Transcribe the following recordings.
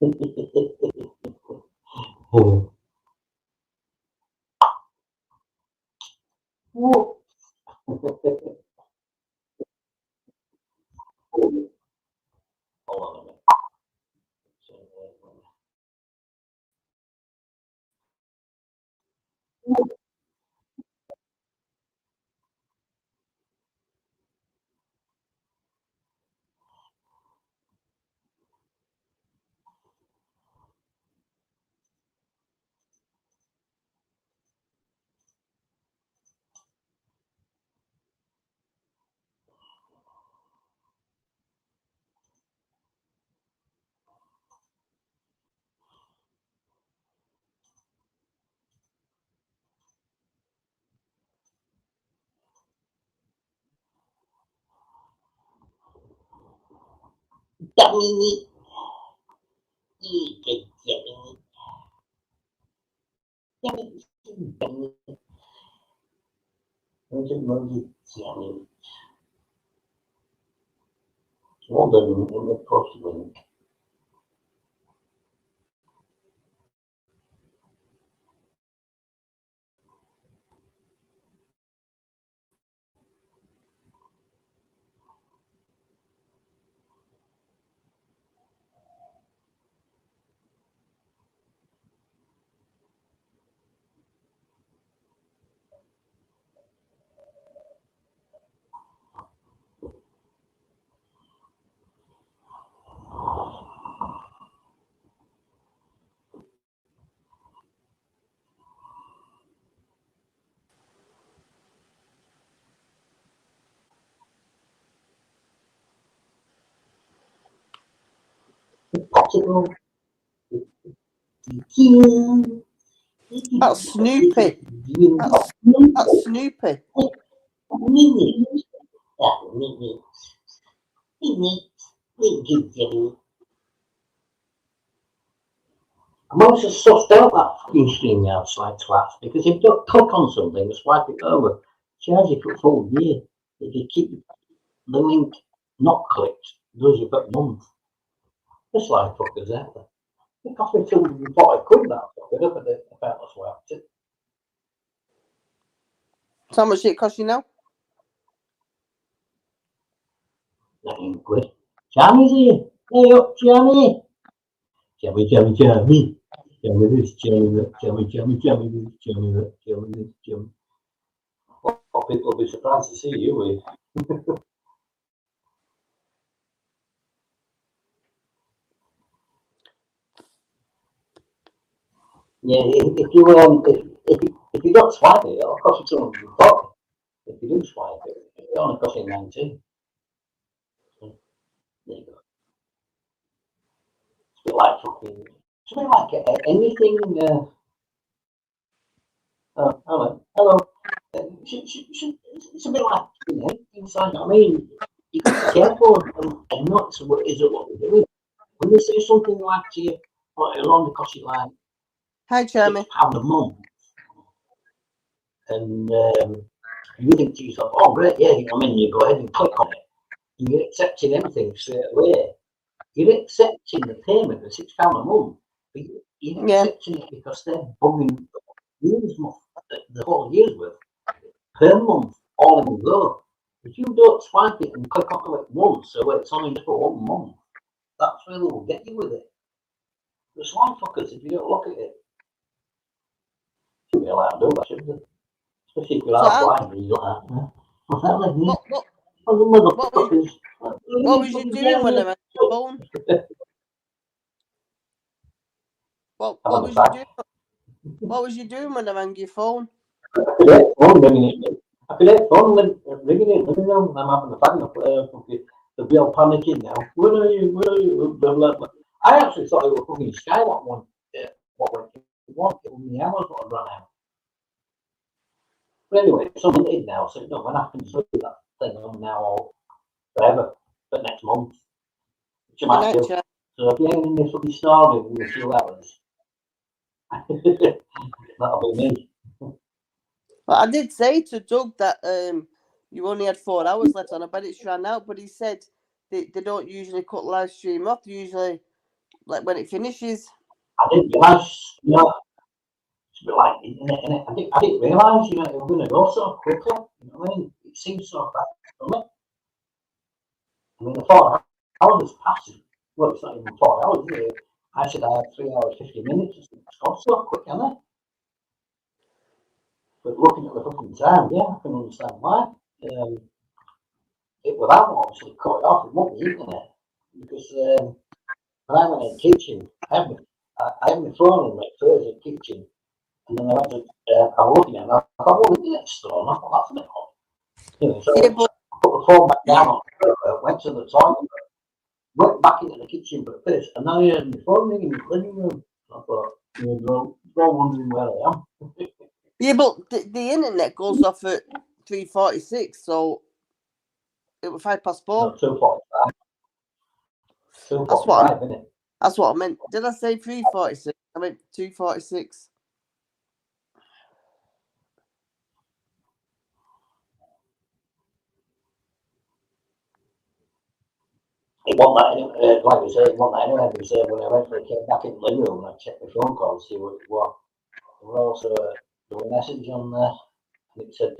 Hold on a minute. Damini, London in the crosswind. Possible. That's Snoopy. That's Snoopy. Mini. I'm also sussed out that fucking stream now, like twats, because if you don't click on something and swipe it over, charge you for a full year. If you keep the link not clicked, it does you for a month. Just like fuckers out there. It cost me 240 quid that fucker up at the about that's why I did. So how much it cost you now? 19 quid. Johnny's here. Hey up, Johnny. Jammy this, jammy that, jammy this, jammy that, jammy this, jammy. Oh, people will be surprised to see you with. Yeah, if you don't swipe it, it'll cost you 240. If you do swipe it, it only costs you 19. So, there you go. It's a bit like fucking. It's a bit like anything. Hello. It's a bit like inside. I mean, you got to be careful and not so what is it what we're doing. When they say something like to you, well, it'll only cost you like Hi, Jeremy. £6 a month, and you think to yourself, oh great, yeah, you know what I mean, you go ahead and click on it, and you're accepting everything straight away. You're accepting the payment of £6 a month, but you're accepting it because they're bugging the whole year's worth per month, all in one go. If you don't swipe it and click onto it once, so it's only just for 1 month, that's really will get you with it. The swine fuckers, if you don't look at it, shouldn't be allowed to do that, shouldn't they? Especially if you're out blind and you don't have to. What was you doing when I rang your phone? What was you doing when I rang your phone? I could hear phone ringing it. I could hear phone ringing it. I'm having a bang up the real panicking now. Where are you? Where are you? Blah, blah, blah. I actually thought it was fucking Skywalk one. What went wrong? It was the hours what had run out. But anyway, someone did now, so no, when I can do that thing on now or forever, but next month, which I might do. So if you're hearing this fucking story in a few hours, that'll be me. Well, I did say to Doug that you only had 4 hours left on. I bet it's ran out, but he said they don't usually cut live stream off. They usually like when it finishes. I didn't realise, you know, it's a bit like, innit? I didn't realise, you know, it was going to go so quickly. You know what I mean? It seems so fast, doesn't it? I mean, the 4 hours passed. Well, it's not even 4 hours, is it? I said I had 3 hours, 50 minutes. It's gone so quick, hasn't it? But looking at the fucking time, yeah, I can understand why. It without obviously cut it off, it won't be eating it. Because when I went in the kitchen, I had my phone in my first in the kitchen, and then I went to, I was looking at it, and I thought, well, the next stone, I thought, that's a bit hot. You know, so Yeah, but I put the phone back down on the floor, went to the toilet, went back into the kitchen for a piss, and now I heard my phone ringing in the living room. I thought, you know, you're wondering where I am. yeah, but the internet goes off at 3:46, so it was 4:05. No, 2:45. That's what 2:45, isn't it? that's what I meant. Did I say 3:46? I meant 2:46. It wasn't that, like I said, it wasn't that anyway. Because when I eventually came back in the living room and I checked my phone call to see what it was, there was also a message on there, and it said,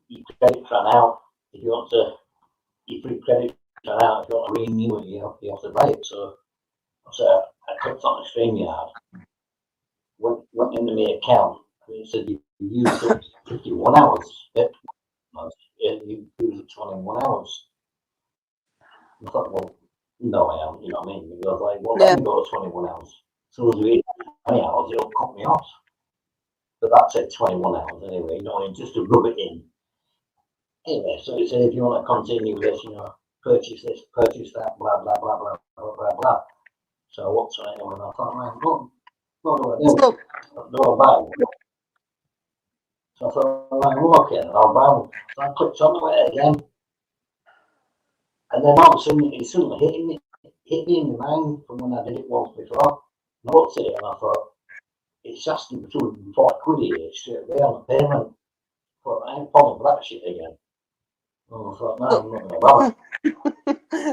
your credit ran out. If you want to, your free credit ran out. If you want to renew it, you have to buy it. So I clicked on the StreamYard, went into my account, and it said you used up 51 hours. You used up 21 hours. I thought, well, no, I haven't, you know what I mean? Because I was like, well, let me go to 21 hours. So as we 20 hours, it'll cut me off. But that said 21 hours anyway, you know, just to rub it in. Anyway, so it said if you want to continue this, you know, purchase this, purchase that, blah, blah, blah, blah, blah, blah, blah. So I watched it and I thought, man, what do I do? So, Do I buy one? So I thought, right, well, okay, I'll buy one. So I clicked on it again. And then all of a sudden, it suddenly hit me in the mind from when I did it once before. And I looked at it and I thought, it's asking for 240 quid here straight away on the payment. But I ain't falling for that shit again. And I thought, no, I'm not going to bother.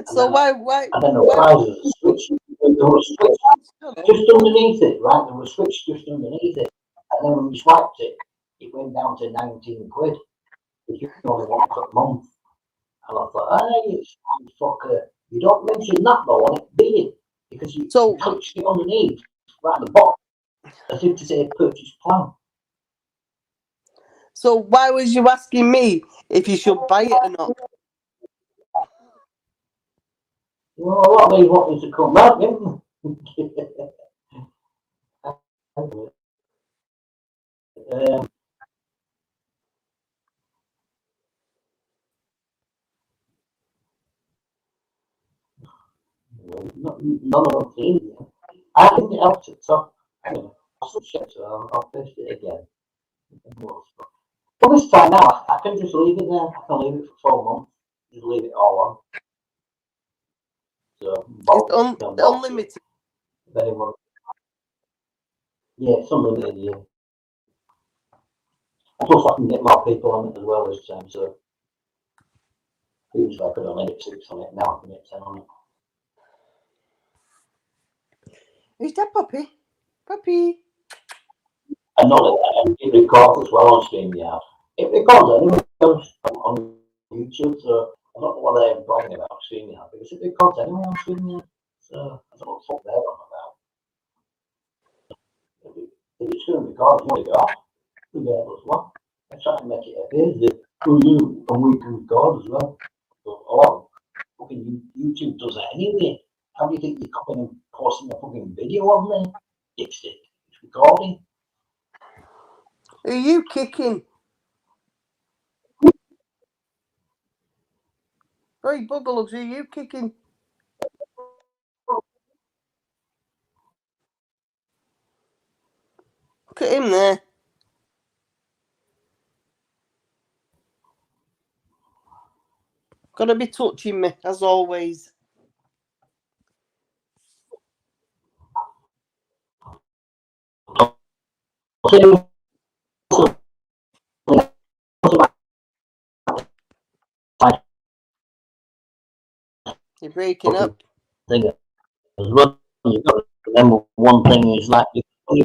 so why? And then the prices switched. There was a switch just underneath it, right? There was a switch just underneath it. And then when you swiped it, it went down to 19 quid. If you only want it a month. And I thought, hey, fucker, you don't mention that though on it, do you? Because you touched it underneath, right at the bottom, as if to say purchase plan. So why was you asking me if you should buy it or not? Well, a lot of these want me to come back, didn't none of them seen it. I didn't help it, so anyway, some shit, so I'll paste it again. Well, this time now, I can just leave it there. I can leave it for 4 months. Just leave it all on. So, It's unlimited. If anyone, yeah, it's unlimited, yeah. Plus, I can get more people on it as well this time. So, usually I could only get 6 on it. Now I can get 10 on it. Who's that puppy? Puppy. And not that it records as well on StreamYard. It records anyway on YouTube, so I don't know what they're bragging about StreamYard because it records anyway on StreamYard. So I don't know what the fuck they're on about. If it's going to record, it's going to go off. We'll be able as well. I try to make it appear that and we can record as well. But a lot of fucking YouTube does that anyway. How do you think you're copying and posting a fucking video on there? Dipstick. It's recording. Who are you kicking? Hey, Buggles, who are you kicking? Look at him there. Gotta be touching me, as always. You're breaking up. as well. You've got to remember one thing is like when you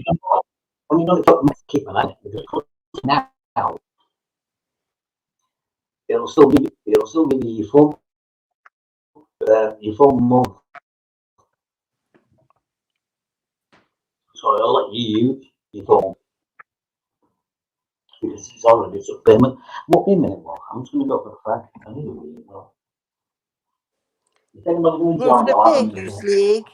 don't keep an eye on it, because now it'll still give you your full month. So I'll let you use your phone because it's already sub payment. What in minute? Well, I'm just going to go for a fact. I need to read it. Well, if anybody's going to Go for join, the I'll have them in Vegas there. League.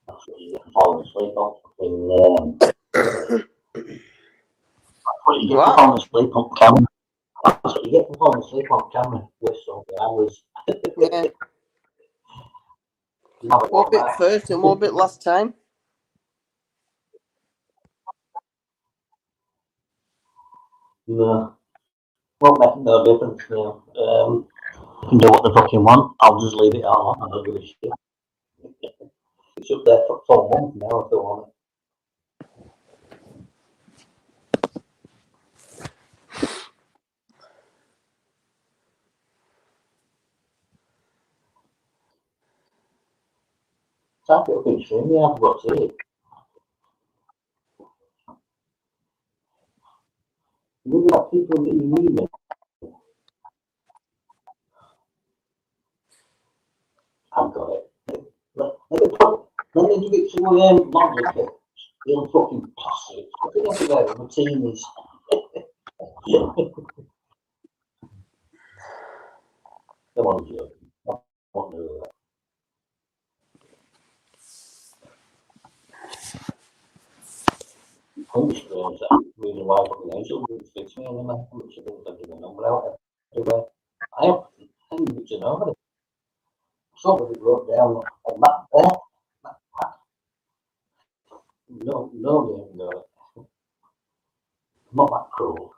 That's what you get for falling asleep on. That's what you get for What? falling asleep on camera. That's what you get for falling asleep on camera. Whistle. I was. Yeah. Never What gone bit back. first and what bit last time? No. Won't make no difference now. You can do what the fucking want. I'll just leave it all on. I don't give a shit. It's up there for 4 months now if they want it. Type it up in stream, yeah, I've got to see it. You've got people that you need it. I've got it. Let me give it to Monica. He'll fucking pass it. Fucking everywhere. Routine is. Come on, Joe. I want to do that. Understands that reason why fucking Angel would fix me and then I put it in the number out everywhere. I have to know it. Somebody wrote down on that there. No, no, they haven't got it. I'm not that cruel.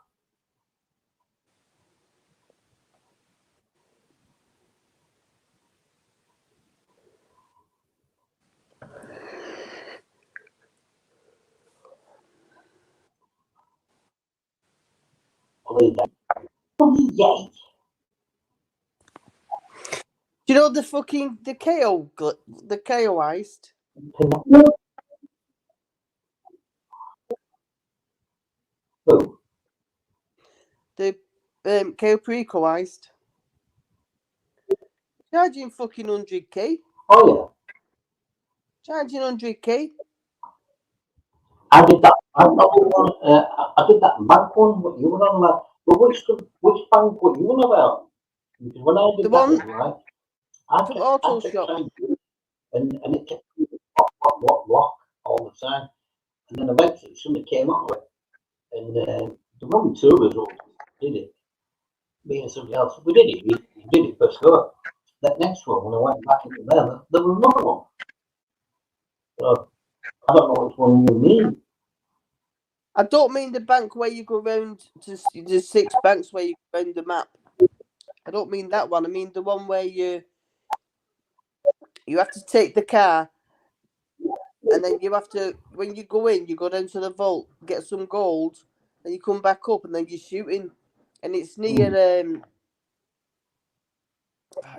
believe that. Bloody yay. Do you know the KO heist? Who? The KO Perico heist. Charging fucking 100k. Oh Charging 100k. yeah. I did that. I did that bank one. What you were on about? But which bank were you on about? Because when I did The that, one right, from I Auto kept Shop. trying to do it, and it kept block all the time. And then eventually somebody came up with it, and the one two of us did it. Me and somebody else, we did it. We did it first go. That next one, when I went back into there was another one. So I don't know which one you mean. I don't mean the bank where you go round to the 6 banks where you go round the map. I don't mean that one. I mean the one where you have to take the car, and then you have to, when you go in, you go down to the vault, get some gold, and you come back up, and then you're shooting, and it's near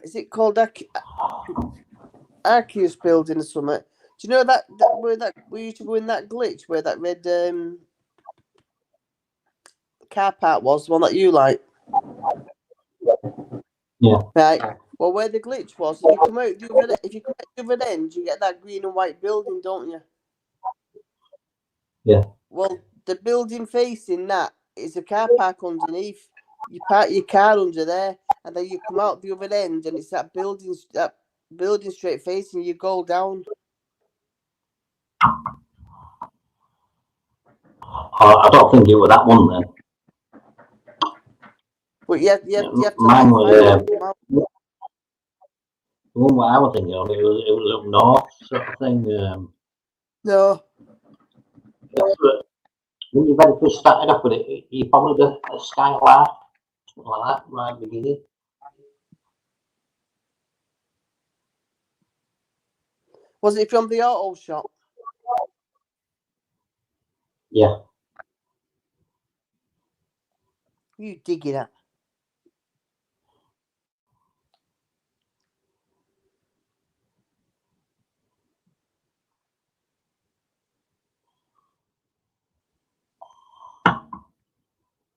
is it called Arceus building or something? Do you know that where we used to go in that glitch where that red car park was, the one that you like? Yeah. Right. Well, where the glitch was, if you come out the other end, you get that green and white building, don't you? Yeah. Well, the building facing that is a car park underneath. You park your car under there, and then you come out the other end, and it's that building straight facing. You go down. I don't think it was that one then. But you have to Mine like was come out. the one I was thinking of. It was up north sort of thing. No. When you very first started off with it, you followed a skyline, something like that, right at the beginning. Was it from the auto shop? Yeah. You dig it up.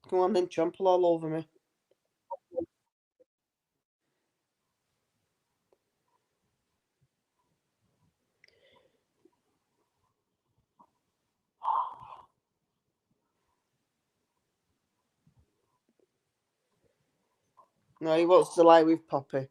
Come on then, trample all over me. No, he wants to lie with Poppy.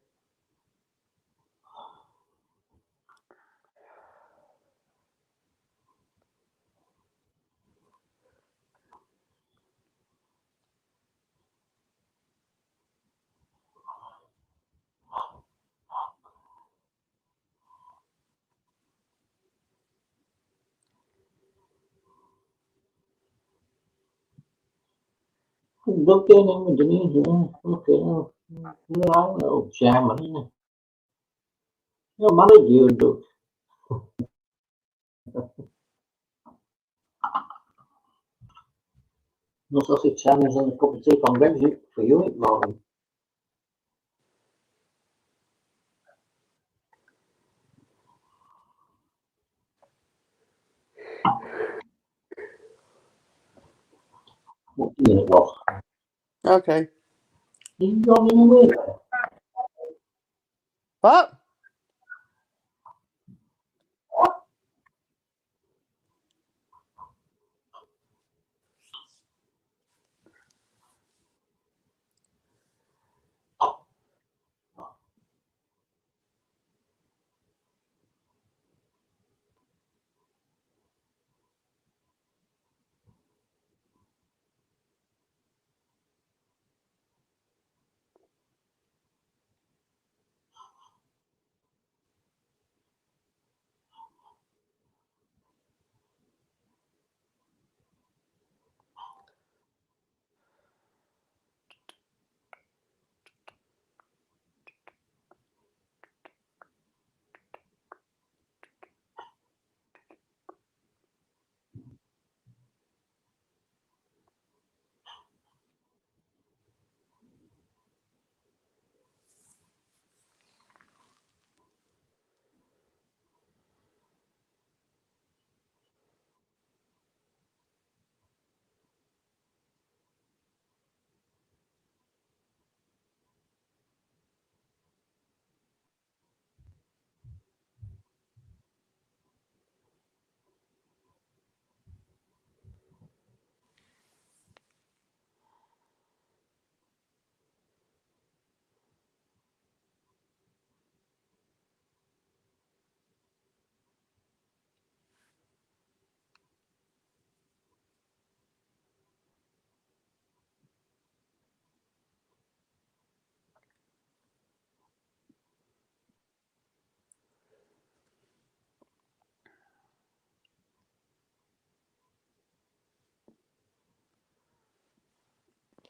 Look in him, Denise. Look at him. You're a little jammer, isn't it? You're married, you do. No sausage sandwich and a cup of tea from Brexit for you in the morning. What do you mean it was? Okay. Did you go in away there? What?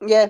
Yeah.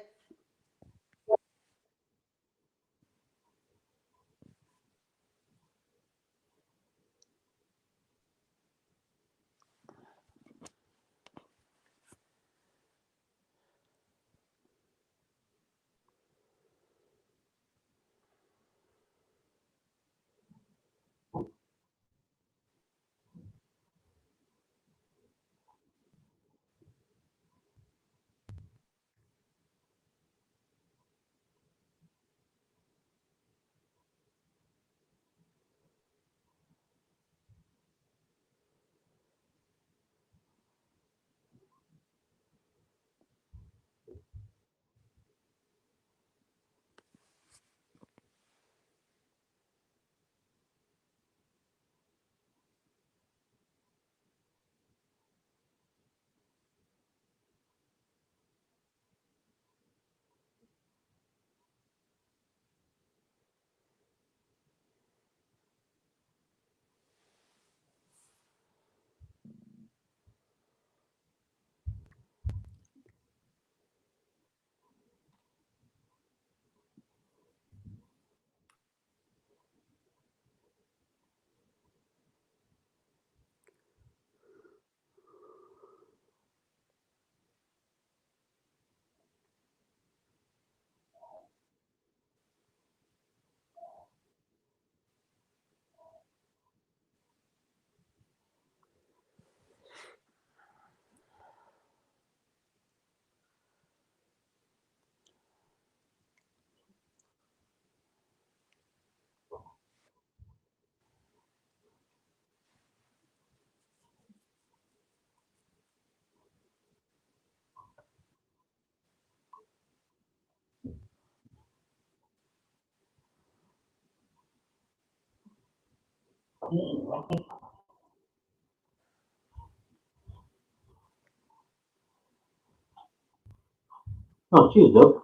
Oh, cheers, Doug.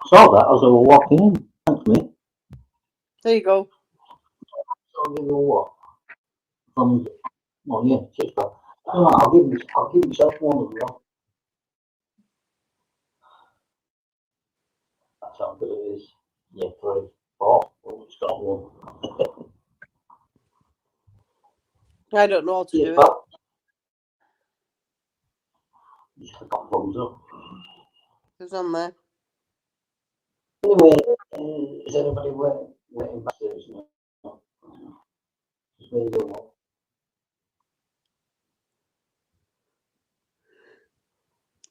Saw that as I was walking in. Thanks, mate. There you go. So I'll give you a what? Thumbs. Oh yeah, cheers, pal. I'll give myself one as well. That's how good it is. Yeah, 3, 4. Oh, it's got one. I don't know how to Cheers, do it. pal. Just click on thumbs up. It's on there. Anyway, is anybody waiting backstage now? Just me doing what?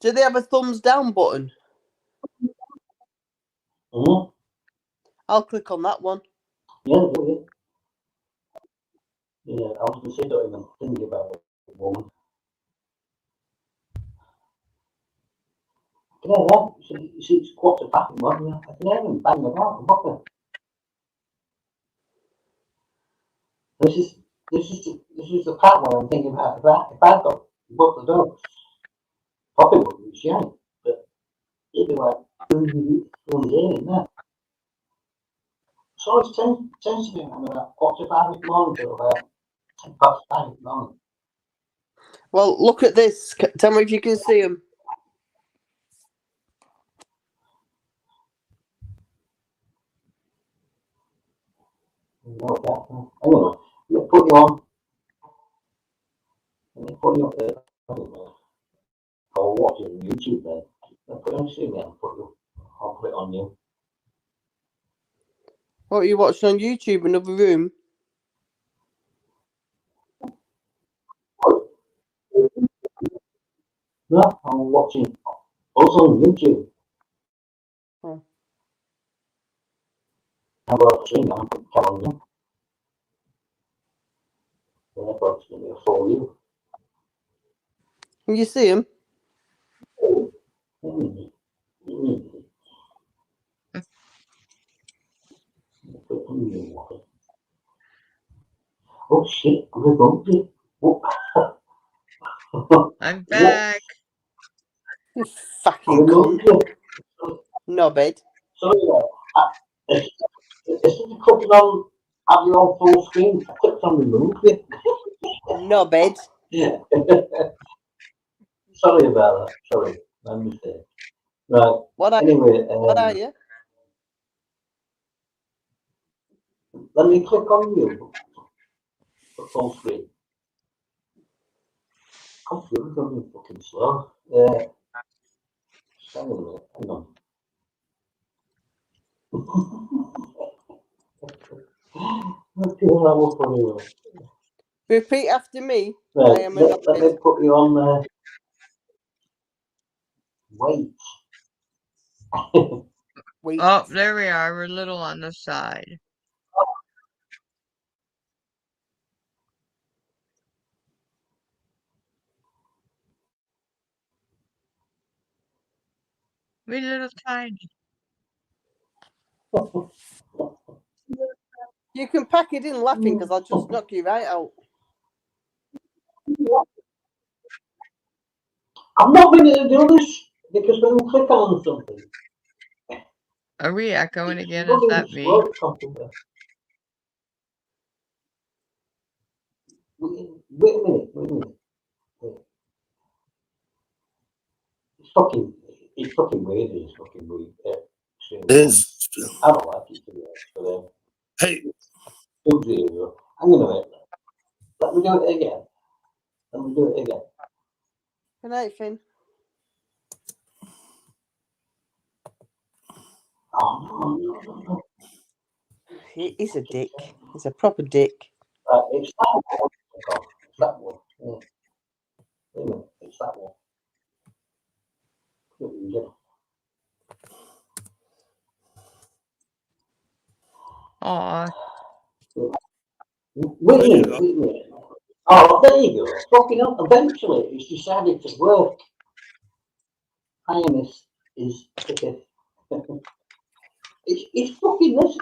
Do they have a thumbs down button? Mm-hmm. I'll click on that one. Yeah, do it. Yeah, I was going to say, don't even think about it, woman. Can I hear that? You see, it's quarter past one. I can hear them bang about. What This is this is the part where I'm thinking about if I got both the dogs, probably wouldn't be shy, but it'd be like one day in there. So it tends to be around about 4 to 5 in the morning till about 5 in the morning. Well, look at this. Tell me if you can see them. No, that. Anyway, let me put you on. Let me put you up there. Or watch it on YouTube then. I'll put it on stream then. I'll put it on you. What are you watching on YouTube? Another room? No, I'm watching also on YouTube. Oh. How about stream? I'm telling you. Then I've got to for you. Can you see them? Oh shit, I'm going I'm back. You fucking cunt. Knobhead. Sorry, as soon as you click on have you on full screen, I clicked on remove it. Knobhead. Sorry about that. Sorry. My mistake. Right. What are, Anyway, what are you? let me click on you for full screen. Computer's going fucking slow. Hang on a minute. Hang on. Okay, that was funny. Repeat after me. I Right, am let me annoyed. put you on there. Wait. Wait. Oh, there we are. We're a little on the side. We're little tiny. You can pack it in laughing because I'll just knock you right out. I'm not going to do this because when you click on something, Are we echoing again? Is bloody that me? slow computer. Wait a minute. Wait. It's fucking weird. It's fucking weird. I don't like it to be honest, but Hey, 2 0. I'm gonna wait. Let me do it again. Good night, Finn. Oh no. He's a dick. He's a proper dick. It's that one. It's that one. Yeah. Wait a minute. It's that one. Yeah. Aw. Wait a minute. Oh, there you go. Fucking up. Eventually, it's decided to work. Highness is ticket. It's fucking this.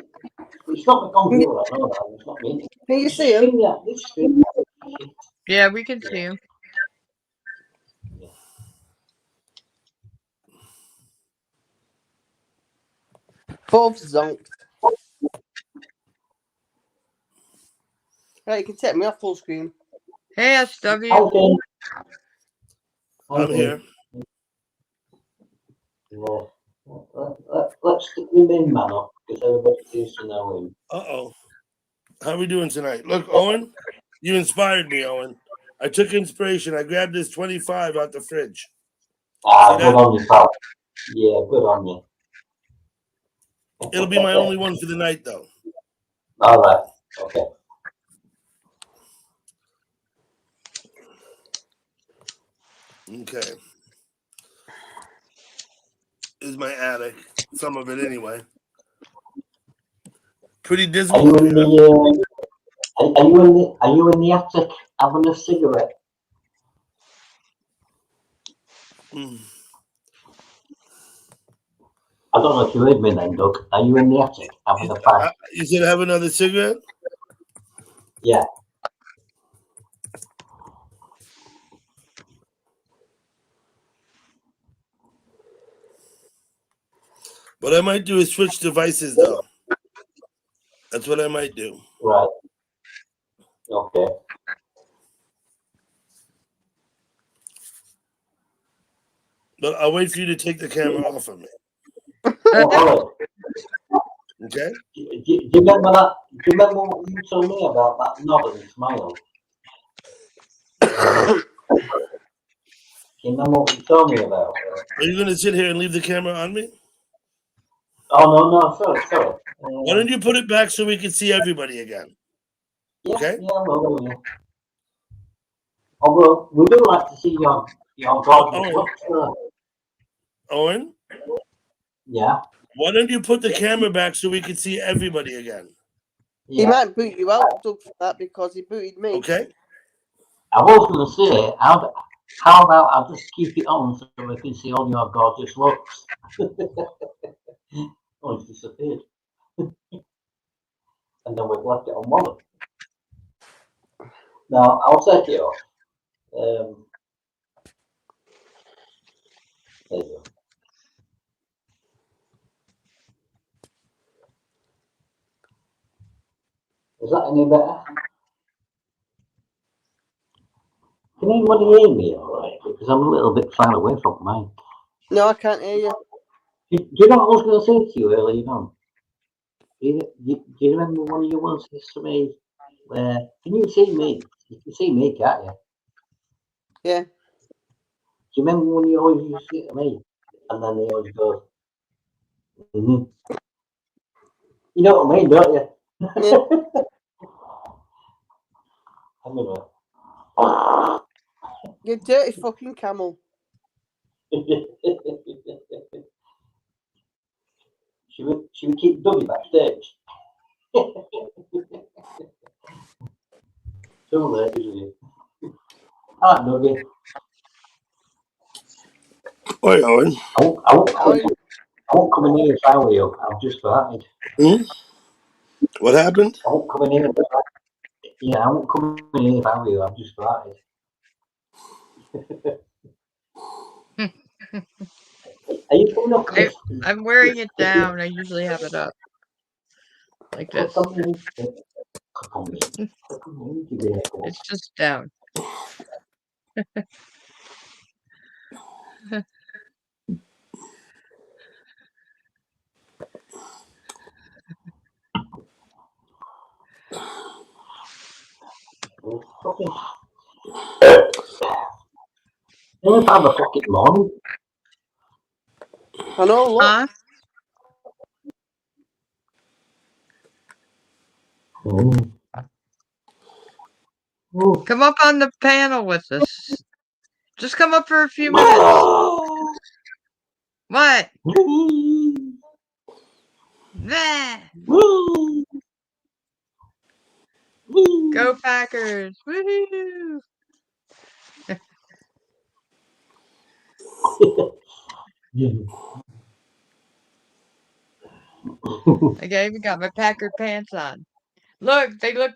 It's not the computer, I know that. It's not me. Can you see him? This screen. Yeah, we can see him. Both zonked. Right, you can take me off full screen. Hey, SW. Okay. I'm here. Let's stick the main man up because everybody seems to know him. Uh-oh. How are we doing tonight? Look, Owen, you inspired me, Owen. I took inspiration. I grabbed this 25 out the fridge. Good on you, pal. Yeah, good on you. It'll be my only one for the night, though. All right. Okay. Okay. This is my attic. Some of it, anyway. Pretty Are dismal you up in here. the? Are you in the attic having a cigarette? Mm. I don't know if you heard me then, Doug. Are you in the attic having a fag? You said have another cigarette? Yeah. What I might do is switch devices, though. That's what I might do. Right. Okay. But I'll wait for you to take the camera off of me. Oh, Okay? do you remember that? Do you remember what you told me about that nod and smile? Do you remember what you told me about? Are you going to sit here and leave the camera on me? Oh no, sorry. Why don't you put it back so we can see everybody again? Okay? Yeah, well. Although we do like to see your gorgeous looks. Owen? Yeah. Why don't you put the camera back so we can see everybody again? He might boot you out, Doug, for that because he booted me. Okay? I was going to say, how about I just keep it on so we can see all your gorgeous looks? Oh, it's disappeared. And then we've left it on one. Now, I'll take it off. There you go. Is that any better? Can anybody hear me all right? Because I'm a little bit far away from mine. No, I can't hear you. Do you know what I was going to say to you earlier on? Do you remember one of you once said to me, can you see me? You can see me, can't you? Yeah. Do you remember when you always used to say to me? And then they always go, mm-hmm. You know what I mean, don't you? Yeah. Hang on You dirty fucking camel. a minute. Should we keep Dougie backstage? Too late, isn't it? Ah, Dougie. Oi, Owen. I won't come in here if I were you. I've just started. Hmm? What happened? I won't come in here. Yeah, I won't come in here if I were you. I've just started. Are you coming up? I'm wearing it down. I usually have it up like this. It's just down. Only 5 o'clock in the morning. I know, look. Huh? Come up on the panel with us. Just come up for a few minutes. What? There. Go Packers. Woohoo. I even got my Packer pants on. Look, they look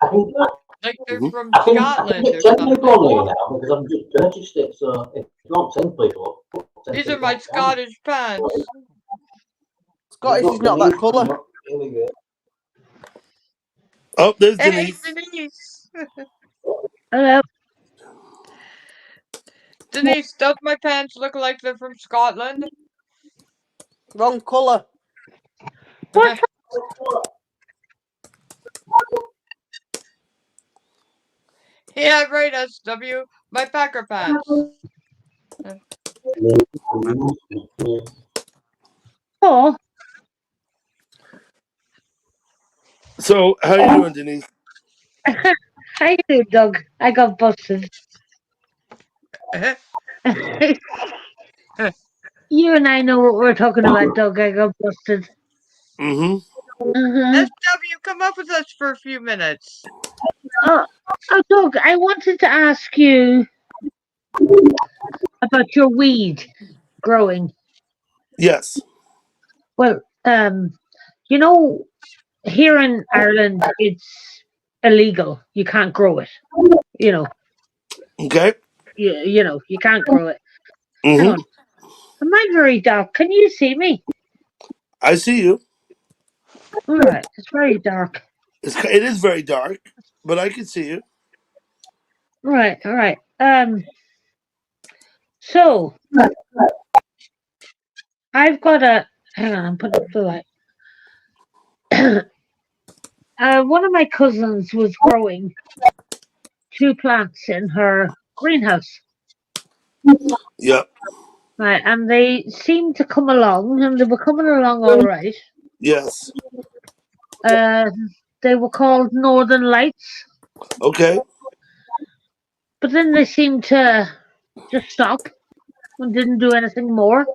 like they're from I think Scotland or it's 10 people on something. here now because I'm just purchased it. So if you want 10 people, 10 These are people my Scottish pants. Scottish is not that colour. Here we go. Oh, there's Hey, Denise. Denise. Hello. Denise, don't my pants look like they're from Scotland? Wrong colour. What? Yeah, right, SW. My Packer pants. Oh, So, how you doing, Denise? how you doing, Doug? I got busted. You and I know what we're talking about, Doug. I got busted. Mm-hmm. SW, come up with us for a few minutes. Oh, Doug, I wanted to ask you about your weed growing. Yes. Well, you know, here in Ireland, it's illegal. You can't grow it. You know, Okay. you can't grow it. Hang Mm-hmm. on. Am I very dark? Can you see me? I see you. All right, it's very dark. It is very dark, but I can see you. All right. So I've got a. Hang on, I'm putting up the light. One of my cousins was growing 2 plants in her greenhouse, Yep. right? And they seemed to come along, and they were coming along all right. Yes. They were called Northern Lights, Okay. but then they seemed to just stop and didn't do anything more.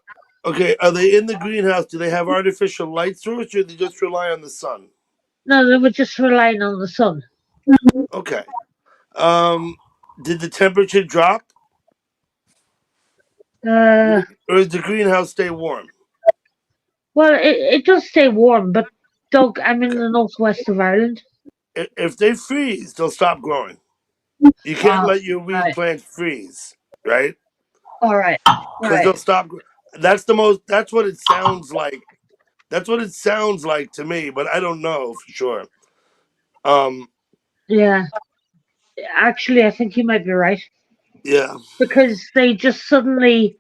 Okay. Are they in the greenhouse? Do they have artificial light through it, or do they just rely on the sun? No, they were just relying on the sun. Okay. Did the temperature drop, Uh, or does the greenhouse stay warm? well, it does stay warm, but Doug, I'm in Okay. the northwest of Ireland. If they freeze, they'll stop growing. You can't let your weed Right. plant freeze, right? All right. Because they'll stop. That's the most. That's what it sounds like. That's what it sounds like to me, but I don't know for sure. Yeah. Actually, I think you might be right. Yeah. Because they just suddenly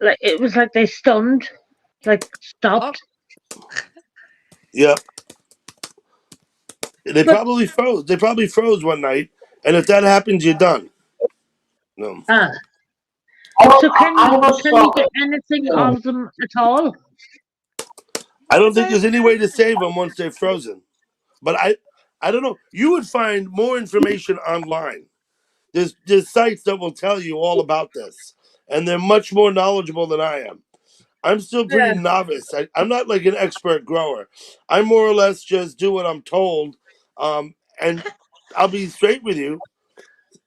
Like it was like they stunned, like stopped. Yeah. They But- probably froze. They probably froze one night, and if that happens, you're done. No. So can you get anything of them at all? I don't think there's any way to save them once they're frozen. But I don't know. You would find more information online. There's sites that will tell you all about this, and they're much more knowledgeable than I am. I'm still pretty novice. I'm not like an expert grower. I more or less just do what I'm told. And I'll be straight with you.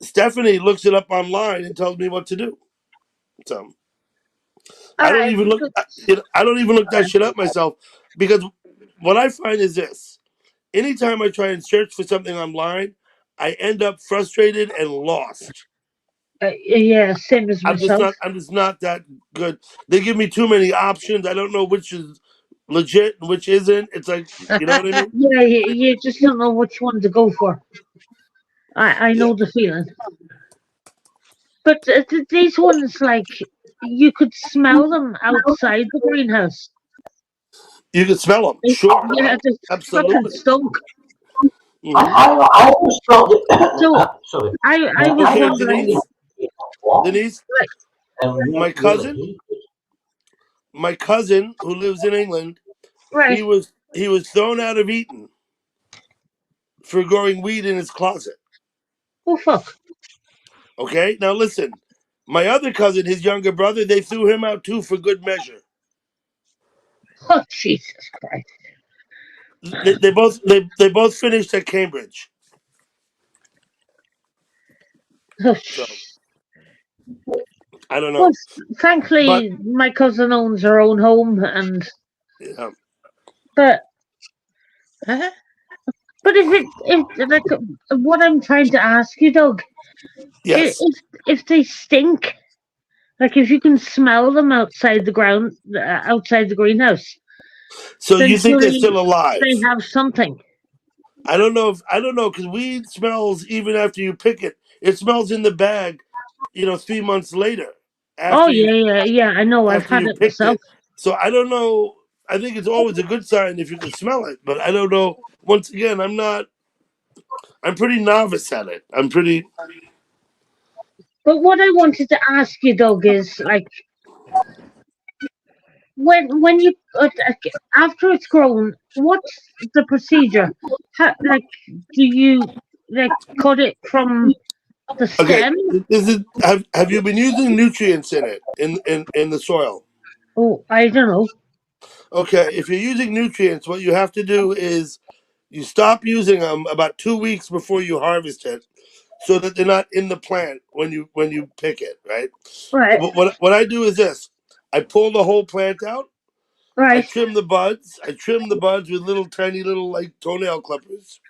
Stephanie looks it up online and tells me what to do. So I don't even look. I don't even look that shit up myself, because what I find is this: anytime I try and search for something online, I end up frustrated and lost. Yeah, same as myself. I'm just not that good. They give me too many options. I don't know which is legit and which isn't. It's like, you know what I mean? Yeah, you just don't know which one to go for. I know the feeling. But these ones, like, you could smell them outside the greenhouse. You can smell them, sure. Yeah, they fucking Absolutely. stunk. Mhm. I always thought that. So Sorry. I was Okay, wondering. Denise, my cousin who lives in England, Right. he was thrown out of Eton for growing weed in his closet. Oh fuck. Okay, now listen, my other cousin, his younger brother, they threw him out too for good measure. Oh Jesus Christ. They both finished at Cambridge. Oh, So I don't know. well, thankfully, my cousin owns her own home, and Yeah. but if like what I'm trying to ask you, Doug, Yes. if they stink, like if you can smell them outside the ground, outside the greenhouse. So then you think they're surely still alive? They have something. I don't know because weed smells even after you pick it. It smells in the bag, 3 months later. Oh yeah. I know. I've After had you it picked myself. it. So I don't know. I think it's always a good sign if you can smell it, but I don't know. Once again, I'm pretty novice at it. But what I wanted to ask you, Doug, is like when you after it's grown, what's the procedure? Like, do you like cut it from the Okay. stem? Have you been using nutrients in it in the soil? Oh, I don't know. Okay, if you're using nutrients, what you have to do is you stop using them about 2 weeks before you harvest it, so that they're not in the plant when you pick it, right? Right. What I do is this: I pull the whole plant out. I Right. trim the buds. I trim the buds with little tiny little like toenail clippers,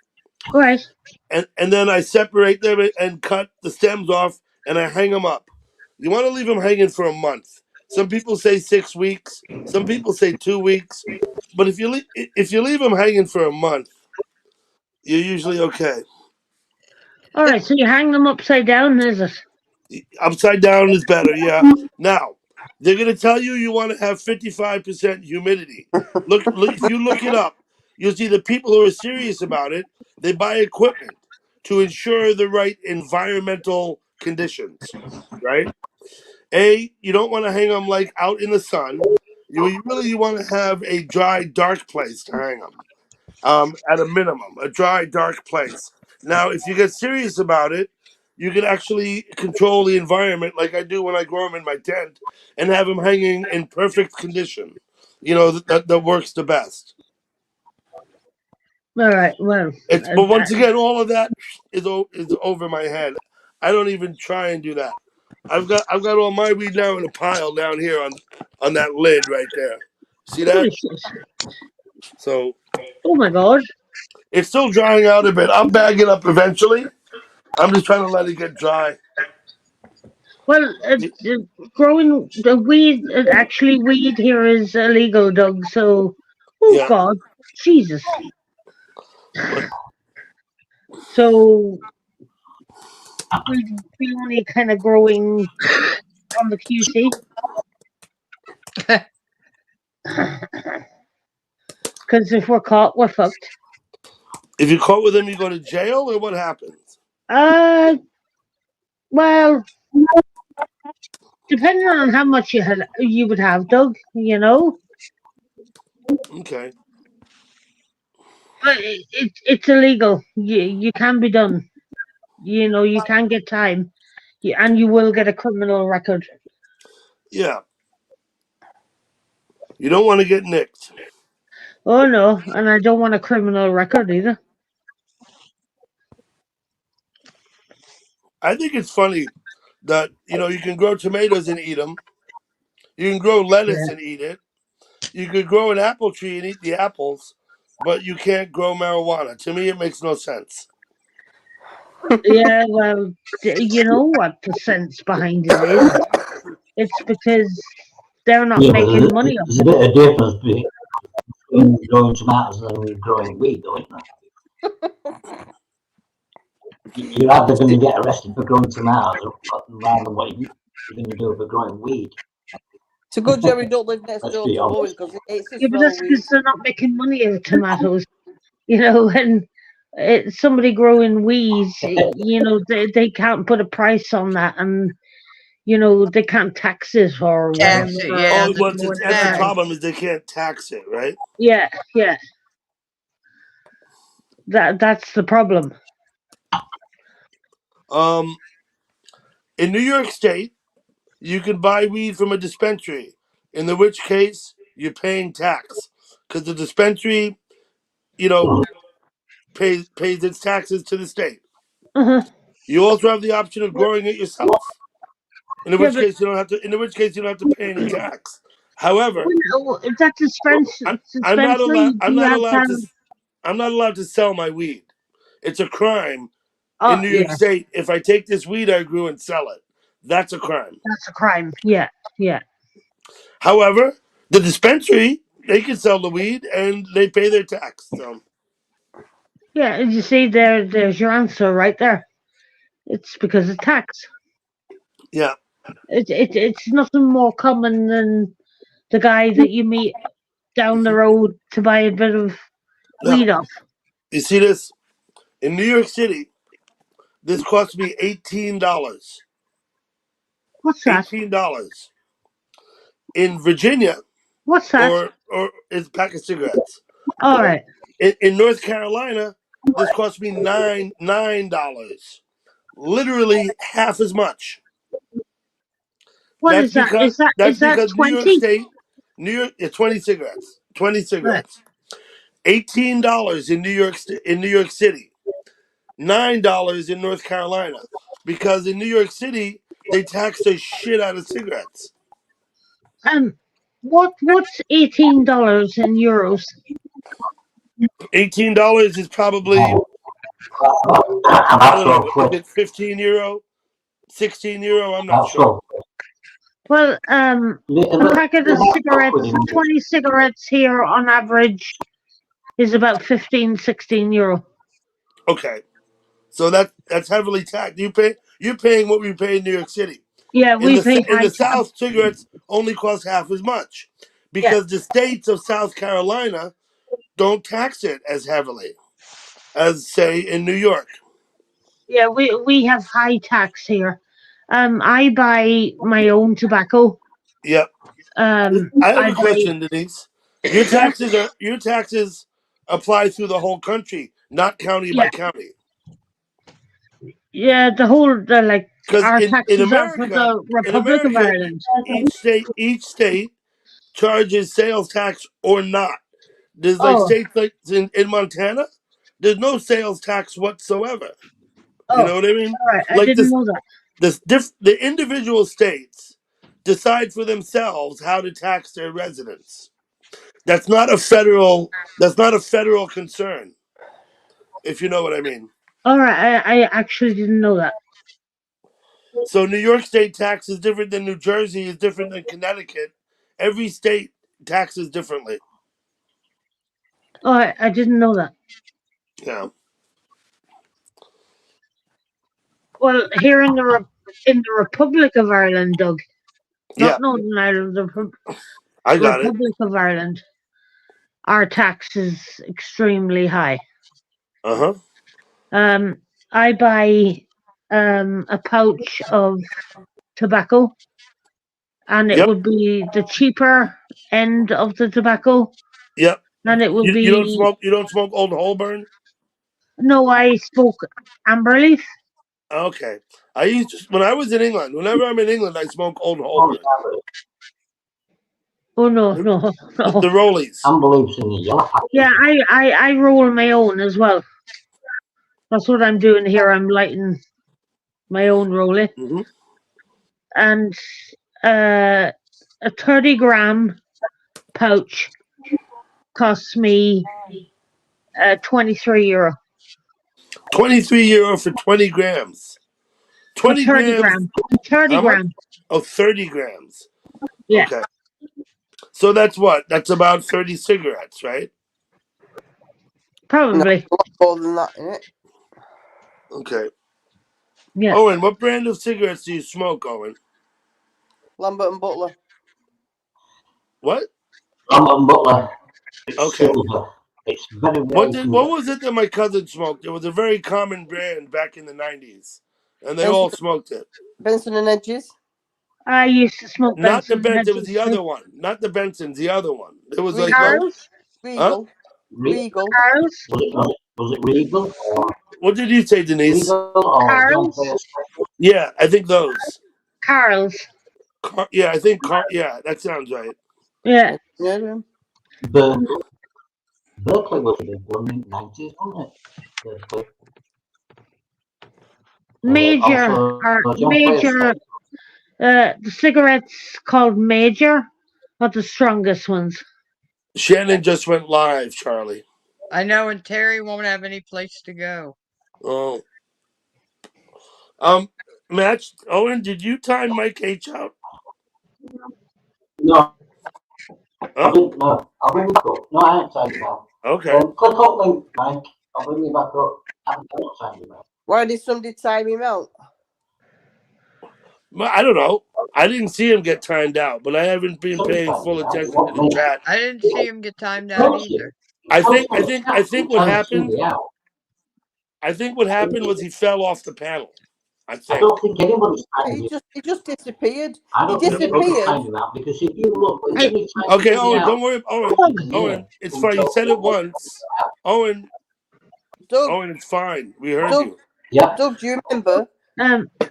Right. and then I separate them and cut the stems off, and I hang them up. You want to leave them hanging for a month. Some people say 6 weeks. Some people say 2 weeks. But if you leave them hanging for a month, you're usually okay. All right. So you hang them upside down, is it? Upside down is better, yeah. Now, they're going to tell you want to have 55% humidity. Look, if you look it up, you'll see the people who are serious about it, they buy equipment to ensure the right environmental conditions, right? You don't want to hang them like out in the sun. You really want to have a dry, dark place to hang them. At a minimum, a dry, dark place. Now, if you get serious about it, you can actually control the environment like I do when I grow them in my tent and have them hanging in perfect condition. That works the best. All right. Well, But once again, all of that is over my head. I don't even try and do that. I've got all my weed now in a pile down here on that lid right there. See that? holy shit. So Oh my god. it's still drying out a bit. I'm bagging up eventually. I'm just trying to let it get dry. Well, growing the weed, actually, weed here is illegal, Doug. So, oh Yeah. God, Jesus. But So, we only kind of growing on the QC. Because if we're caught, we're fucked. If you're caught with them, you go to jail, or what happens? Well, depending on how much you would have, Doug, you know. Okay. But it's illegal. You can be done. You know, you can get time, and you will get a criminal record. Yeah. You don't want to get nicked. Oh no, and I don't want a criminal record either. I think it's funny that you can grow tomatoes and eat them. You can grow lettuce and eat it. You could grow an apple tree and eat the apples, but you can't grow marijuana. To me, it makes no sense. Yeah, well, you know what the sense behind it is? It's because they're not making money off There's a bit of difference between growing tomatoes and growing weed, though, isn't there? You're either going to get arrested for growing tomatoes rather than what you're going to do for growing weed. It's a good job we don't live next Let's door be to Owen honest. because he hates the Yeah, but smell that's of weed. because they're not making money out of tomatoes. You know, when somebody growing weeds, you know, they can't put a price on that, and you know they can't tax it or whatever. Tax it, yeah. Oh, That's the problem is they can't tax it, right? Yeah. That's the problem. In New York State, you can buy weed from a dispensary, in which case you're paying tax because the dispensary, pays its taxes to the state. Uh-huh. You also have the option of growing it yourself, in Yeah, which but case you don't have to. In which case you don't have to pay any tax. However, if that I'm not allowed. dispensary, do you have time? I'm not allowed to sell my weed. It's a crime in Oh, New York yeah, State. If I take this weed I grew and sell it, that's a crime. that's a crime. Yeah. However, the dispensary, they can sell the weed and they pay their tax. So Yeah, and you see, there's your answer right there. It's because of tax. yeah, It's nothing more common than the guy that you meet down the road to buy a bit of now weed off. you see this in New York City. This cost me $18. What's that? $18 in Virginia, What's that? or it's a pack of cigarettes. All right. In North Carolina, this cost me $9. Literally half as much. What That's is that? because Is that New York 20? State, 20 cigarettes, 20 cigarettes, $18 in New York City, $9 in North Carolina, because in New York City they tax the shit out of cigarettes. What's $18 in euros? $18 is probably, I don't know, is it €15, €16? I'm not sure. Well, a packet of cigarettes, 20 cigarettes here on average is about 15, 16 euro. Okay, so that's heavily taxed. You're paying what we pay in New York City. Yeah, In we pay the South, cigarettes only cost half as much because the states of South Carolina don't tax it as heavily as, say, in New York. Yeah, we have high tax here. I buy my own tobacco. Yep. I have a question, Denise. Your taxes apply through the whole country, not county by county. Yeah, the whole like Because our in taxes are for America, the Republic of Ireland. each state charges sales tax or not. There's like Oh, states like in Montana, there's no sales tax whatsoever. You oh, know what I mean? all right. I Like didn't know that. the individual states decide for themselves how to tax their residents. That's not a federal concern, if you know what I mean. All right, I actually didn't know that. So New York state tax is different than New Jersey, is different than Connecticut. Every state taxes differently. Oh, I didn't know that. Yeah. Well, here in the Republic of Ireland, Doug, Yeah. not Northern Ireland, I got it. Republic of Ireland, our tax is extremely high. Uh-huh. I buy a pouch of tobacco, and it Yep. would be the cheaper end of the tobacco, Yep. and it will You don't be smoke Old Holborn? no. I spoke Amberleaf. Okay. I used to, when I was in England, whenever I'm in England, I smoke Old Holborn. Oh no, The, no, the no. rollies. Unbelievable in the yellow packet. Yeah, I roll my own as well. That's what I'm doing here. I'm lighting my own rollie, Mm-hmm. and a 30-gram pouch costs me €23. €23 for 20 grams. A 20 30 grams. gram. 30 How much? gram. Oh, 30 grams. Yeah, Okay. So that's what? That's about 30 cigarettes, right? No, probably. a lot more than that, innit? Okay. Yeah. Owen, what brand of cigarettes do you smoke, Owen? Lambert and Butler. What? Lambert and Butler. It's Okay. silver. It's very What rare. was it that my cousin smoked? It was a very common brand back in the 90s. And they all smoked it. Benson and Hedges. I used to smoke Not the Benson Benson, it was Hedges the other too. one. Not the Benson's, the other one. It was like Regal. Carl's? Regal. Re- Regal. Carl's? Was it Regal or What did you say, Denise? Regal or John Carl's? Player? Yeah, I think those. Carl's. Yeah, I think yeah, that sounds right. Yeah. Yeah. Berkeley was a big one in the 90s, wasn't it? Berkeley. Major. Also, John Major. The cigarettes called Major are the strongest ones. Shannon just went live, Charlie. I know, and Terry won't have any place to go. Oh. Match, Owen, did you time Mike H out? No. Huh? I didn't know. I'll bring you back up. No, I ain't signed you out. Okay. Click up link, Mike. I'll bring you back up. I'm not signed you out. Why did somebody time him out? Well, I don't know. I didn't see him get timed out, but I haven't been paying full attention to the chat. I didn't see him get timed out either. I think what happened. I think what happened was he fell off the panel. I think. I don't think anybody's timed you. He just disappeared. I don't He think anybody's disappeared. timed you out because if you look, Okay, Owen, don't worry. Owen, it's fine. You said it once. Owen, it's fine. We heard you. Yeah. Doug, do you remember?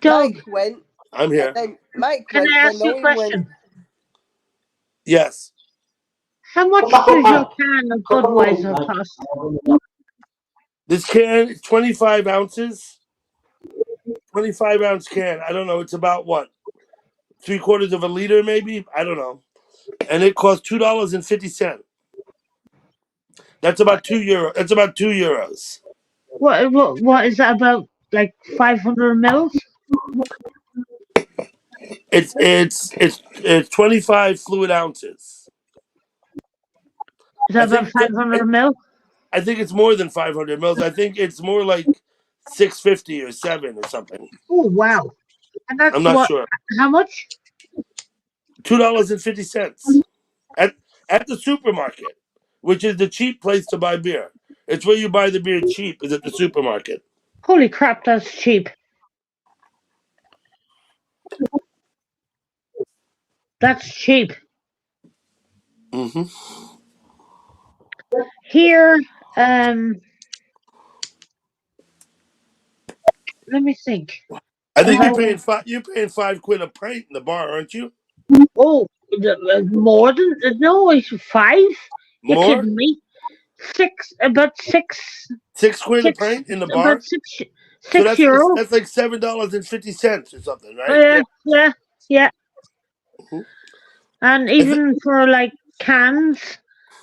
Doug. Mike went. I'm here. Mike Can went. I ask you a question? Yes. How much does your can of Budweiser cost? This can is 25 ounces. 25-ounce can. I don't know. It's about what? 3/4 of a liter, maybe? I don't know. And it costs $2.50. That's about €2. That's about €2. What is that about? Like 500 mils? It's 25 fluid ounces. Is that about 500 mil? I think it's more than 500 mils. I think it's more like 650 or 7 or something. Oh wow! And that's I'm not sure. How much? $2.50 at the supermarket, which is the cheap place to buy beer. It's where you buy the beer cheap. Is at the supermarket. Holy crap! That's cheap. That's cheap. Mm-hmm. Here, let me think. I think you're paying £5 a pint in the bar, aren't you? Oh, more than no, it's 5. You're More? kidding me? About 6. £6 a pint in the bar. About €6. That's like $7.50 or something, right? Yeah. Mm-hmm. And even for like cans,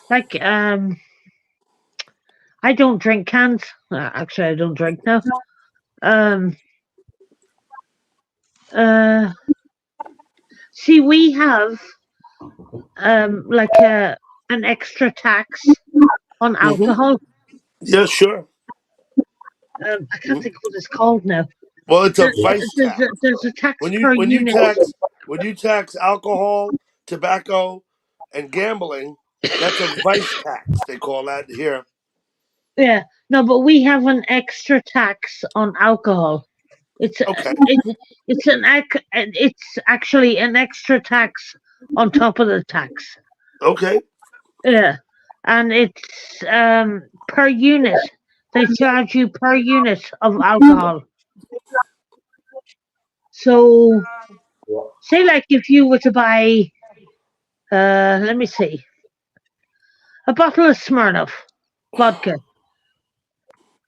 like I don't drink cans. Actually, I don't drink now. See, we have like an extra tax on alcohol. Yeah, sure. I can't think what it's called now. Well, it's a vice tax. There's a tax When per unit. you tax alcohol, tobacco, and gambling, that's a vice tax. They call that here. Yeah, no, but we have an extra tax on alcohol. It's Okay. it's actually an extra tax on top of the tax. Okay. Yeah, and it's per unit. They charge you per unit of alcohol. So, Yeah. say like if you were to buy, let me see, a bottle of Smirnoff vodka,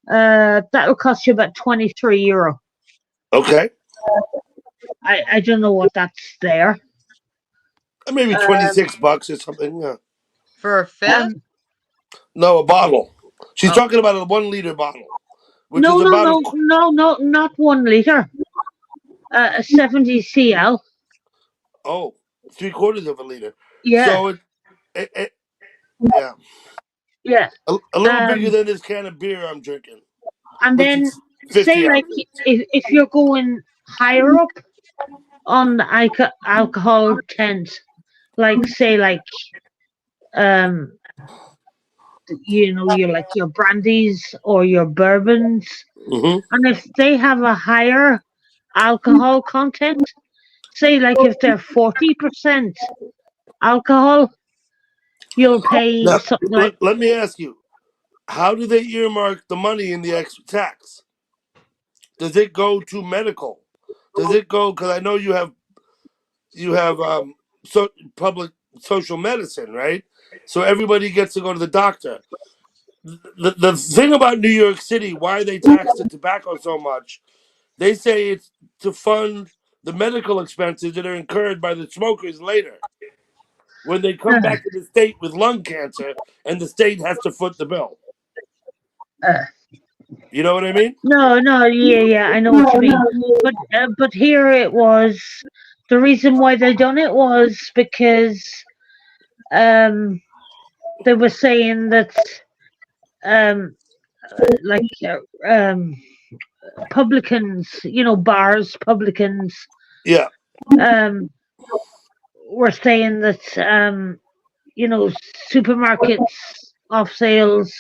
that'll cost you about €23. Okay. I don't know what that's there. Maybe $26 or something. Yeah. For a fifth? No, a bottle. She's Oh. talking about a 1 liter bottle, which No, is no, about no, not 1 liter. A 70 cl. 3/4 of a liter. Yeah, So yeah, yeah. a little bigger Um, than this can of beer I'm drinking, and which then is say 50 like ounces. if you're going higher up on the alcohol tent, like say like um you like your brandies or your bourbons, Mm-hmm. and if they have a higher alcohol content, say like if they're 40% alcohol, you'll pay Now, something like let me ask you, how do they earmark the money in the extra tax? Does it go to medical? Does it go? Because I know you have so public social medicine, right? So everybody gets to go to the doctor. The thing about New York City, why they tax the tobacco so much, they say it's to fund the medical expenses that are incurred by the smokers later when they come back to the state with lung cancer, and the state has to foot the bill. uh, You know what I mean? no, yeah, I know what you mean. But here it was the reason why they done it was because um they were saying that um like publicans, bars, publicans, Yeah, um were saying that you know supermarkets off sales,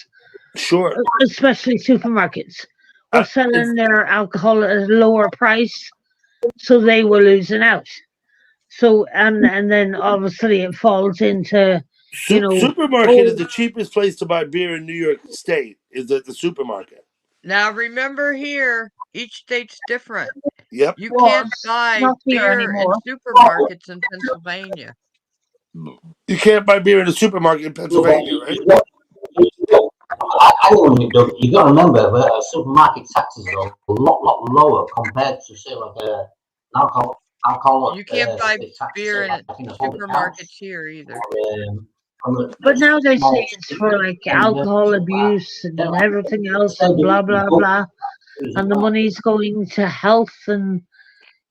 sure. especially supermarkets, were It's selling their alcohol at a lower price, so they were losing out. So and then obviously it falls into, supermarket is oh the cheapest place to buy beer in New York State. Is at the supermarket. Now remember here, each state's different. Yep. You can't was buy not here beer in anymore. supermarkets in Pennsylvania. You can't buy beer in a supermarket in Pennsylvania, right? I don't think you got to remember that supermarket taxes are a lot lower compared to say like alcohol You can't buy taxes beer say in like in a public supermarkets house. here either. On the But now they say small it's street, for like and alcohol abuse and they're everything else instead and of blah blah blah, and the that. money's going to health and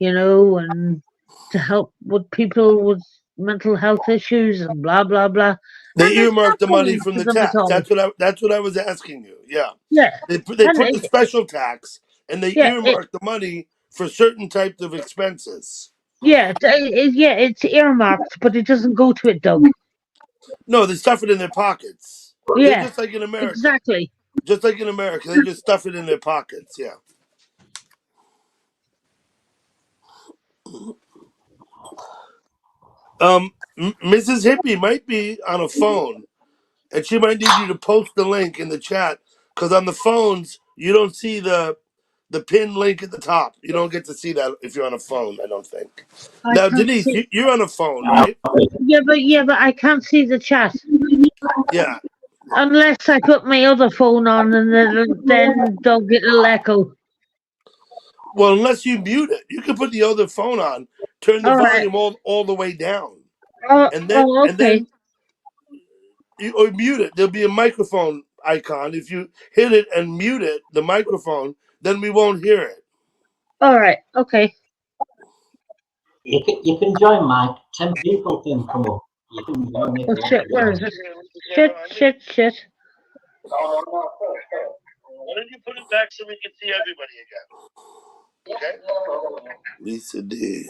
and to help with people with mental health issues and blah blah blah. They And it's earmark not the money going from to the them at tax. all. That's what I was asking you. Yeah, Yeah, they and put the special tax, and they yeah, earmark the money for certain types of expenses. it's earmarked, but it doesn't go to it, Doug. No, they stuff it in their pockets. They're Yeah, just like in America. exactly. Just like in America, they just stuff it in their pockets. Yeah. Mrs. Hippie might be on a phone, and she might need you to post the link in the chat because on the phones you don't see the pin link at the top. You don't get to see that if you're on a phone. I don't think. I Now, can't Denise, see. you're on a phone, right? Yeah, but I can't see the chat Yeah. unless I put my other phone on, and then Doug, it'll echo. Well, unless you mute it, you can put the other phone on, turn the All right. volume all the way down, and Okay. then you or mute it. There'll be a microphone icon. If you hit it and mute it, the microphone, then we won't hear it. All right. Okay. You can join Mike. 10 people can come up. You can join if Oh you want shit! to Where is join. it? Shit! Why don't you put it back so we can see everybody again? Okay. Lisa D.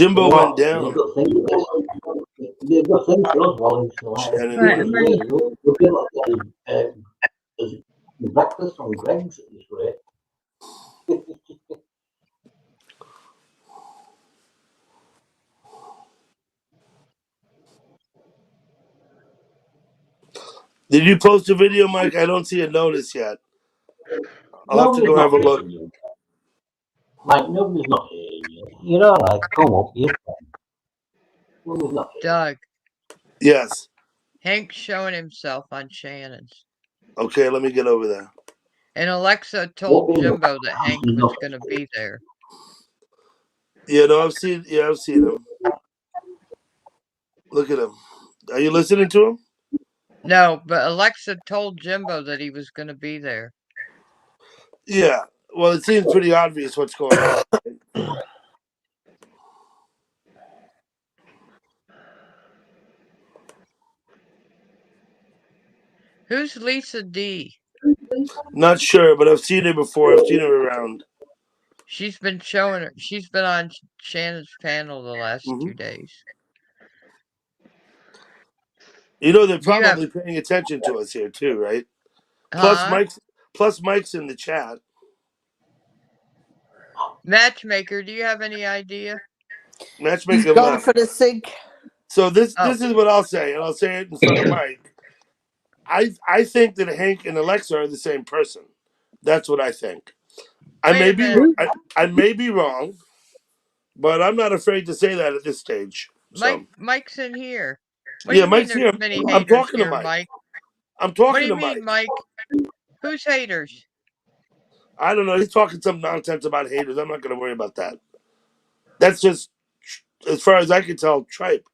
Jimbo went Be a down. good thing. Be a good thing for us, Wally. So Shannon went down. we'll be able to get breakfast from Greg's at this rate. Did you post a video, Mike? I don't see a notice yet. I'll have to go have a look. Mike, nobody's not hearing you. You're all right. Come up, you Nobody's not hearing Doug, Yes. Hank's showing himself on Shannon's. Okay, let me get over there. And Alexa told Jimbo that Hank was going to be there. Yeah, no, I've seen him. Look at him. Are you listening to him? No, but Alexa told Jimbo that he was going to be there. Yeah. Well, it seems pretty obvious what's going on. Who's Lisa D? Not sure, but I've seen her before. I've seen her around. She's been showing her. She's been on Shannon's panel the last 2 days. You know, they're probably paying attention to us here too, right? Plus Mike's in the chat. Matchmaker, do you have any idea? Matchmaker He's gone left. for the sink. So this is what I'll say, and I'll say it in front of Mike. I think that Hank and Alexa are the same person. That's what I think. I may be wrong, but I'm not afraid to say that at this stage. So. Mike's in here. What do you mean there's many I'm haters talking here, to Mike. What I'm do talking you to mean, Mike. Who's haters? I don't know. He's talking some nonsense about haters. I'm not going to worry about that. That's just, as far as I can tell, tripe.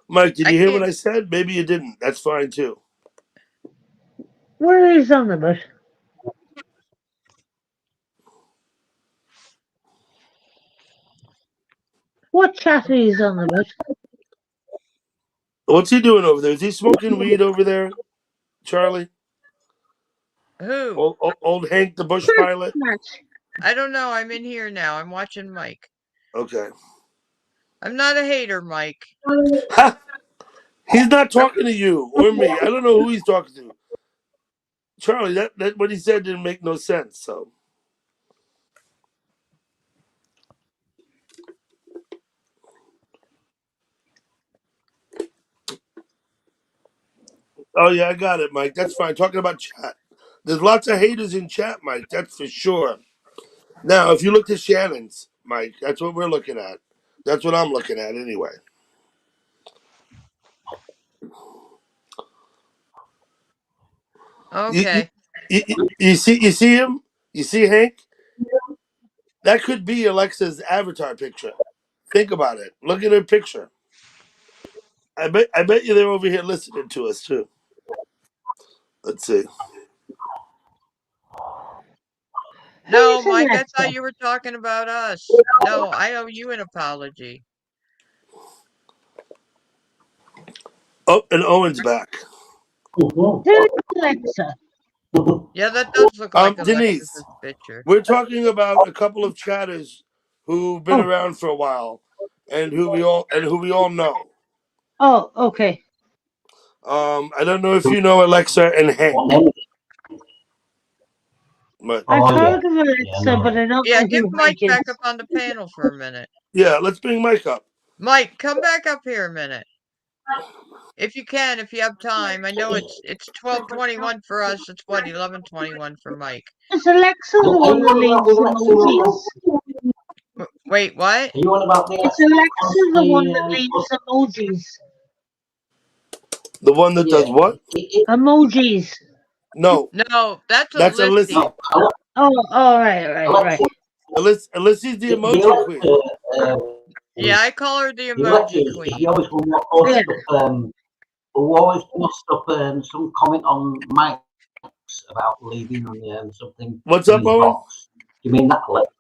Mike, did you hear what I said? Maybe you didn't. That's fine too. Where is on about? What chat is on about? What's he doing over there? Is he smoking weed over there, Charlie? Who? Old Hank, the bush pilot? I don't know. I'm in here now. I'm watching Mike. Okay. I'm not a hater, Mike. Ha! He's not talking to you or me. I don't know who he's talking to. Charlie, that what he said didn't make no sense, so. Oh, yeah, I got it, Mike. That's fine. Talking about chat. There's lots of haters in chat, Mike. That's for sure. Now, if you look to Shannon's, Mike, that's what we're looking at. That's what I'm looking at anyway. Okay. You see him? You see Hank? That could be Alexa's avatar picture. Think about it. Look at her picture. I bet you they're over here listening to us too. Let's see. No, Mike, I thought you were talking about us. No, I owe you an apology. Oh, and Owen's back. Who's Alexa? Yeah, that does look like Denise, Alexa's picture. We're talking about a couple of chatters who've been around for a while and who we all know. Oh, okay. I don't know if you know Alexa and Hank. But, I've heard of Alexa, but I don't know give who Mike Hank back is. up on the panel for a minute. Yeah, let's bring Mike up. Mike, come back up here a minute. If you can, if you have time. I know it's 12:21 for us. It's what, 11:21 for Mike. Is Alexa the one that leaves emojis? Wait, what? you on about the? Is Alexa the one that leaves emojis? The one that does what? Emojis. No. No, that's Alyssa. Oh, right. Alyssa's the emoji queen. Yeah, I call her the emoji queen. He always post up some comment on Mike's about leaving something. What's up, Owen? You mean that Alexa?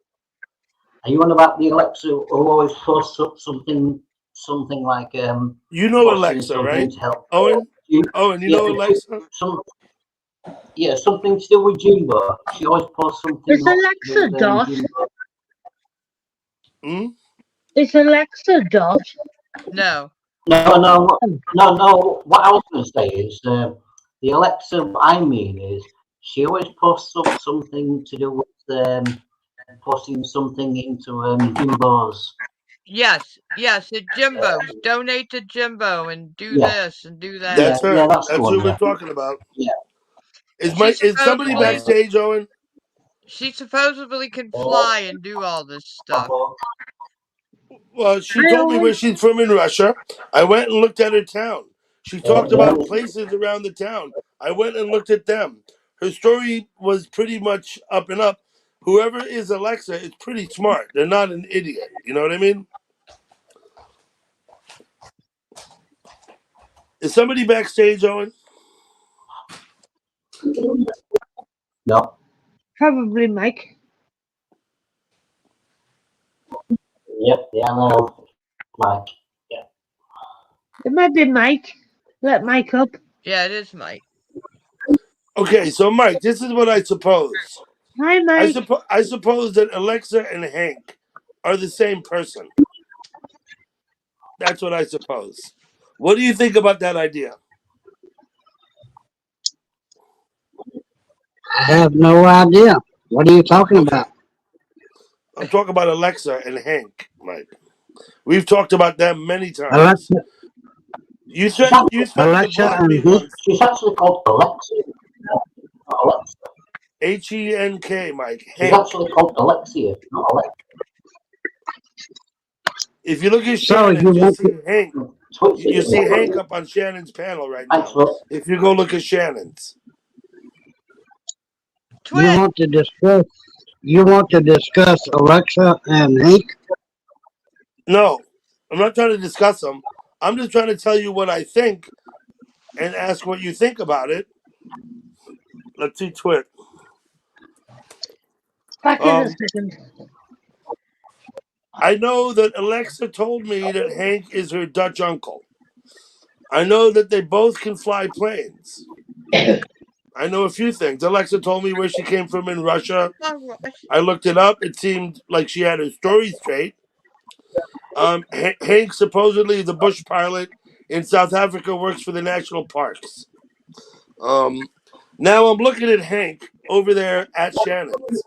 Are you on about the Alexa who always posts up something like you know Alexa, right? Owen, you know Alexa? Yeah, something to do with Jimbo. She always posts something Is not to do Alexa with Dot? Jimbo. Hmm? Is Alexa Dot? No. No. What I was going to say is the Alexa. What I mean is she always posts up something to do with posting something into Jimbo's. Yes, at Jimbo's. Donate to Jimbo and do Yeah, this and do that. That's her. that's the That's one. who we're Yeah, talking about. yeah. Is somebody backstage, Owen? She supposedly can fly and do all this stuff. Well, she told me where she's from in Russia. I went and looked at her town. She talked about places around the town. I went and looked at them. Her story was pretty much up and up. Whoever is Alexa is pretty smart. They're not an idiot. You know what I mean? Is somebody backstage, Owen? No. Probably Mike. Yep. Yeah. No. Mike. Yeah. It might be Mike. Let Mike up. Yeah, it is Mike. Okay, so Mike, this is what I suppose. Hi, Mike. I suppose that Alexa and Hank are the same person. That's what I suppose. What do you think about that idea? I have no idea. What are you talking about? I'm talking about Alexa and Hank, Mike. We've talked about them many times. Alexa, You threatened to Alexa block me and who? once. She's actually called Alexa. Not Alexa. Henk, Mike. She's Hank. actually called Alexia, not Alexa. If you look at So Shannon, you you'll want see to, Hank. You see Hank up on Shannon's panel right now. If you go look at Shannon's. you want to discuss Alexa and Hank? No, I'm not trying to discuss them. I'm just trying to tell you what I think and ask what you think about it. Let's see, Twit. Back in a second. I know that Alexa told me that Hank is her Dutch uncle. I know that they both can fly planes. I know a few things. Alexa told me where she came from in Russia. I looked it up. It seemed like she had her story straight. Hank supposedly is a bush pilot in South Africa, works for the national parks. Now I'm looking at Hank over there at Shannon's.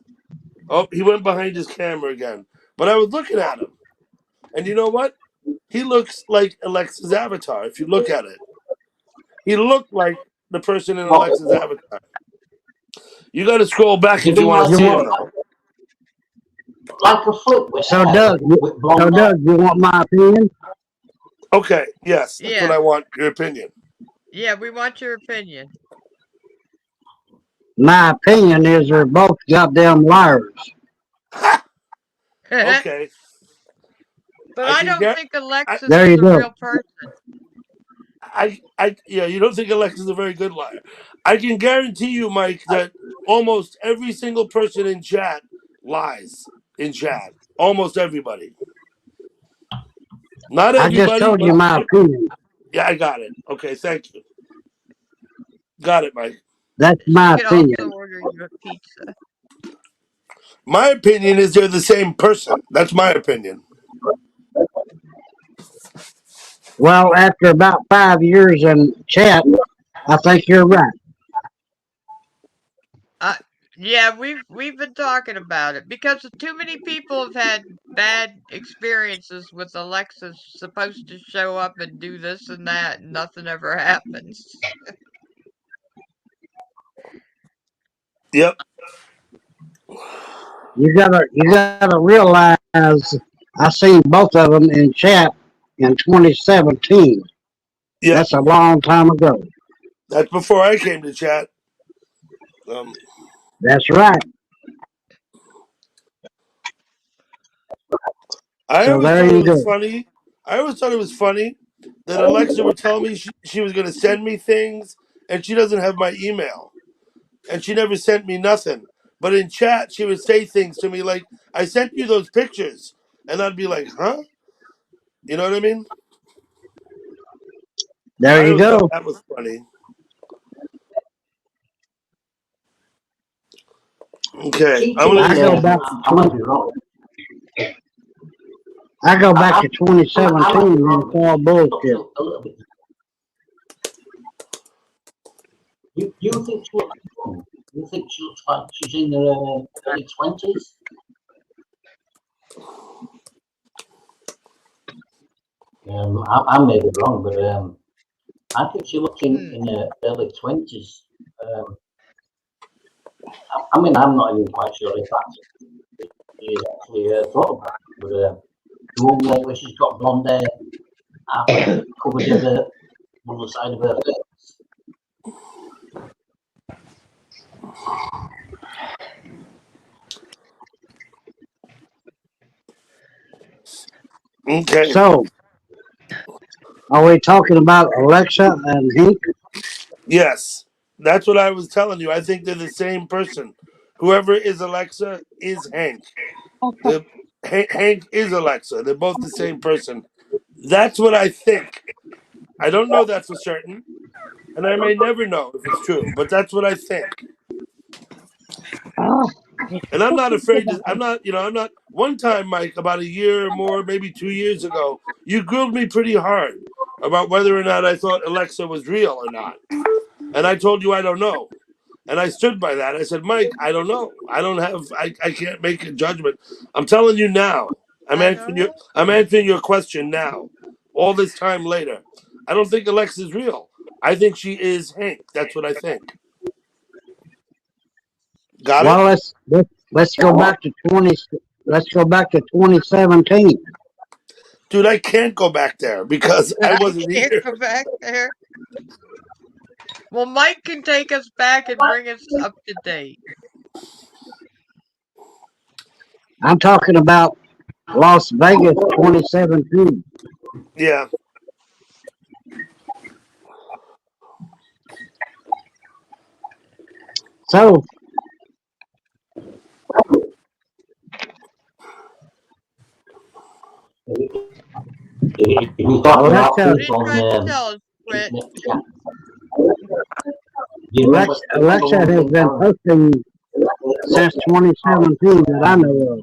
Oh, he went behind his camera again. But I was looking at him. And you know what? He looks like Alexa's avatar, if you look at it. He looked like the person in Alexa's avatar. You got to scroll back if you want to see him, though. Like a flip with So Doug, you want my opinion? Okay, yes, that's what I want, your opinion. Yeah, we want your opinion. My opinion is they're both goddamn liars. Okay. But I don't think Alexis There is you a go. real person. You don't think Alexa's a very good liar. I can guarantee you, Mike, that almost every single person in chat lies in chat. Almost everybody. Not everybody. I just told you my opinion. Yeah, I got it. Okay, thank you. Got it, Mike. That's my opinion. You can also order you a pizza. My opinion is they're the same person. That's my opinion. Well, after about 5 years in chat, I think you're right. Yeah, we've been talking about it because too many people have had bad experiences with Alexa's supposed to show up and do this and that, and nothing ever happens. Yep. You gotta realize I seen both of them in chat in 2017. Yeah. That's a long time ago. That's before I came to chat. That's right. I always thought it was funny that Alexa would tell me she was going to send me things, and she doesn't have my email, and she never sent me nothing. But in chat, she would say things to me like, "I sent you those pictures," and I'd be like, "Huh?" You know what I mean? There you go. That was funny. Okay, She, I'm she, gonna. I go back I might be wrong. I go back to I might be 2017 and wrong, but call she looks bullshit. a little bit. You think she looks young? You think she looks like she's in her early 20s? I may be wrong, but I think she looks in her early 20s. I mean, I'm not even quite sure if that's is actually her photograph, but the one where she's got blonde hair, covered in on the side of her face. Okay. So, are we talking about Alexa and Hank? Yes, that's what I was telling you. I think they're the same person. Whoever is Alexa is Hank. Hank is Alexa. They're both the same person. That's what I think. I don't know that for certain, and I may never know if it's true. But that's what I think. Oh, And I'm not afraid to. I'm not. I'm not. One time, Mike, about a year or more, maybe 2 years ago, you grilled me pretty hard about whether or not I thought Alexa was real or not, and I told you I don't know. And I stood by that. I said, Mike, I don't know. I can't make a judgment. I'm telling you now. I don't know. I'm answering your question now. All this time later. I don't think Alexa's real. I think she is Hank. That's what I think. Got it? Well, let's go back to 20. Let's go back to 2017. Dude, I can't go back there because I I wasn't can't here. go back there. Well, Mike can take us back and bring us up to date. I'm talking about Las Vegas 2017. Yeah. So, If you're talking about Alexa, What are you people on trying to tell us, Quit? internet chat, do you remember Alexa one has thing, been Karen? posting since 2017 that I know of.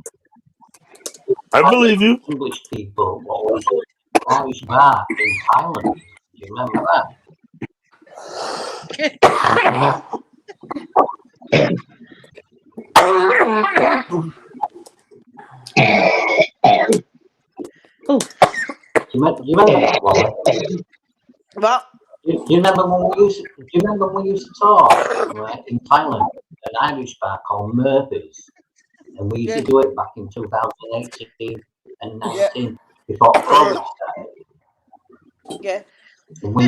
I believe you. English people always bar in Thailand. Do you remember that? oh, Do you remember that, Wally? Well, Do you remember when we used to talk right, in Thailand, an Irish bar called Murphy's, and we used to do it back in 2018 and 19 before COVID started. yeah. And we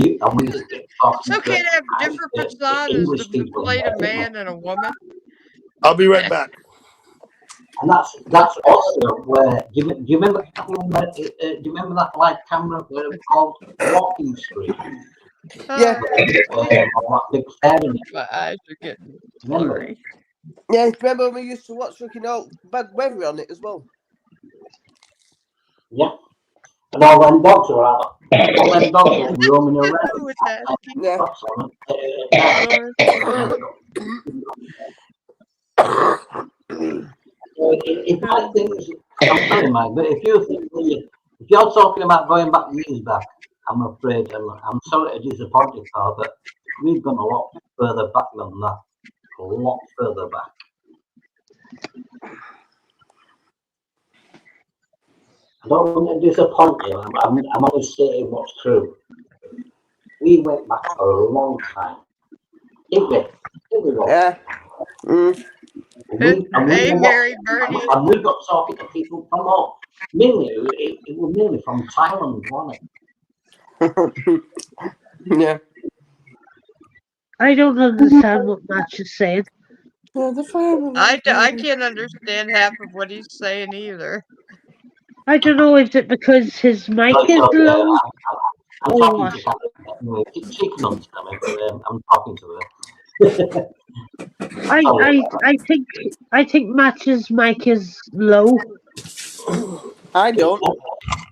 used to get It's talking okay to have Irish, different the personas English to people, play a man and a woman. I'll be right back. and that's also where do you remember that one do you remember that live camera where it was called walking screen? Yeah. On that big fairing. My eyes are getting Remember? blurry. Yeah, remember when we used to watch looking all bad weather on it as well? Yeah. And all them dogs are out. All them dogs are roaming around. Who was asking? Yeah. Lord. If I think, I'm sorry, Mike, but if you're talking about going back years back, I'm afraid, I'm sorry to disappoint you, Carl, but we've gone a lot further back than that. A lot further back. I don't want to disappoint you. I'm only stating what's true. We went back a long time. Didn't we? Yeah. We Hey, Mary Birdie. and we got talking to people from all. Mainly, it was mainly from Thailand, wasn't it? Yeah. I don't understand what Match is saying. I can't understand half of what he's saying either. I don't know, is it because his mic Right, is so, low I'm or talking what? to Catherine. Anyway, she can understand me, but I'm talking to her. I think Match's mic is low. I don't.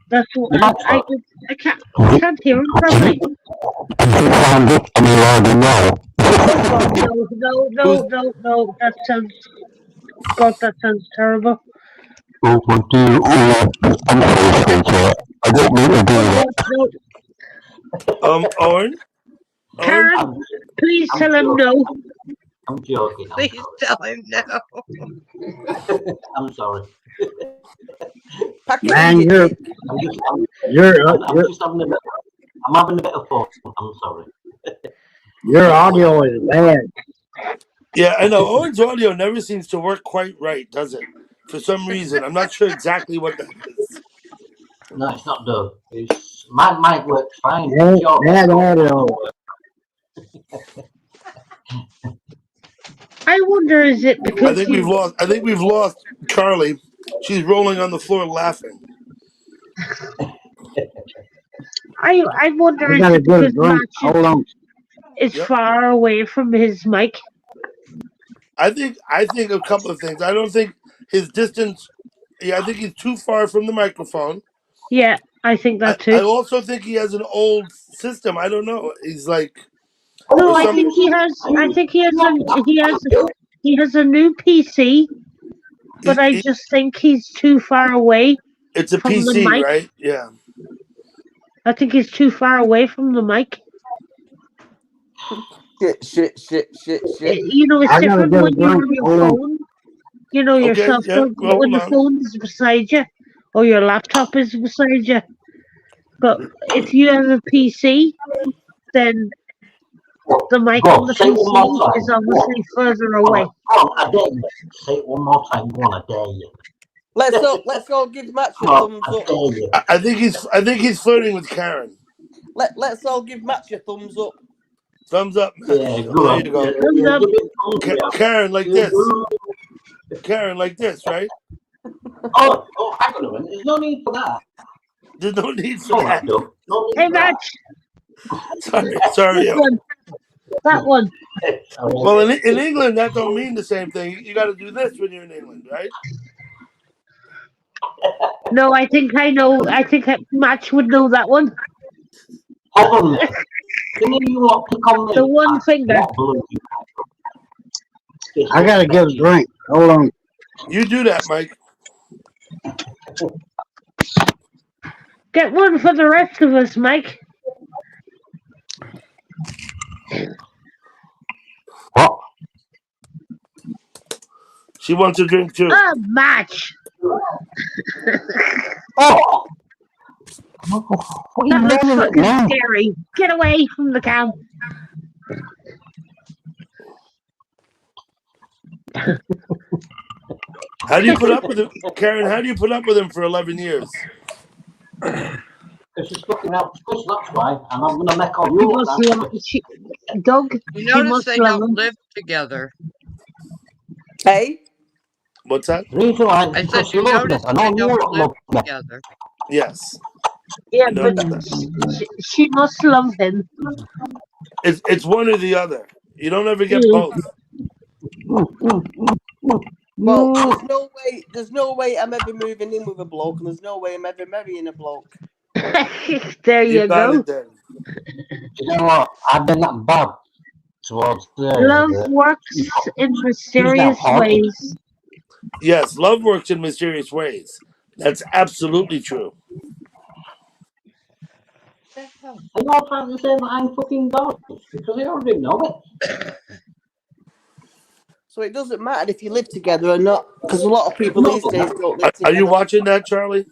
That's what That's right. I can't hear him properly. No, that sounds God, that sounds terrible. Oh my dear, I'm so sorry, sir. I don't mean to do that. No. Owen? Karen, I'm, please I'm tell him joking. no. I'm joking. I'm Please sorry. tell him no. I'm sorry. Pack it in, Man, you dick. you're just having a bit. I'm having a bit of fun. I'm sorry. your audio is bad. Yeah, I know. Owen's audio never seems to work quite right, does it? For some reason. I'm not sure exactly what that is. No, it's not done. It's my mic works fine. Bad, It's your bad audio. I wonder, is it I because think we've lost Charlie. She's rolling on the floor laughing. I wonder, I is gotta it get a because drink. Matt Hold on. is Yep. far away from his mic? I think a couple of things. I don't think his distance. Yeah, I think he's too far from the microphone. Yeah, I think that I too. also think he has an old system. I don't know. He's like, No, for I some, think he has. I think he has a new PC, but I just think he's too far away it's a from the PC, mic. right? Yeah. I think he's too far away from the mic. Shit. You know, it's I gotta different get a when you're drink. on your Hold on. phone. You know, your Okay. cell Yeah. phone, Well, when hold the on. phone is beside you, or your laptop is beside you. But if you have a PC, then the mic Go on on, the say it one more PC time. is obviously further Go away. on, I dare you. Say it one more time. Go on, I dare you. Let's all give Match a Come on, thumbs I up. dare you. I think he's flirting with Karen. Let's all give Match a thumbs up. Thumbs up. Yeah, There go on. you go. Thumbs up. Give it thumbs up. Karen, like this. Karen, like this, right? Oh, hang on a minute. There's no need for that. There's no need for All right, that. Doug. No need Hey, for that. Match. Sorry. This one. That one. Well, in England, that don't mean the same thing. You got to do this when you're in England, right? No, I think I know. I think Match would know that one. Hold on a minute. Can you lot pick on me? The one finger. Not blue. I gotta get a drink. Hold on. You do that, Mike. Get one for the rest of us, Mike. What? She wants a drink too. Ah, Match. Oh! What are you That was yelling at fucking now? scary. Get away from the cam. How do you put up with him, Karen? How do you put up with him for 11 years? Because she's fucking out to push, that's why. And I'm going to make all He you must look love Doug. You He notice must they love don't him. live together. Hey? What's that? The reason why I is said because she you loves me. notice And they all you don't lot live love me. together. Yes. Yeah, I know but that. she must love him. It's one or the other. You don't ever get Mm. both. Well, there's no way I'm ever moving in with a bloke, and there's no way I'm ever marrying a bloke. There You you got go. it then. You know what? I've been that bad towards Love works in mysterious haunted. ways. Yes, love works in mysterious ways. That's absolutely true. Are you all trying to say that I'm fucking God? Because I already know it. So it doesn't matter if you live together or not, because a lot of people these days don't live Are together. you watching that, Charlie?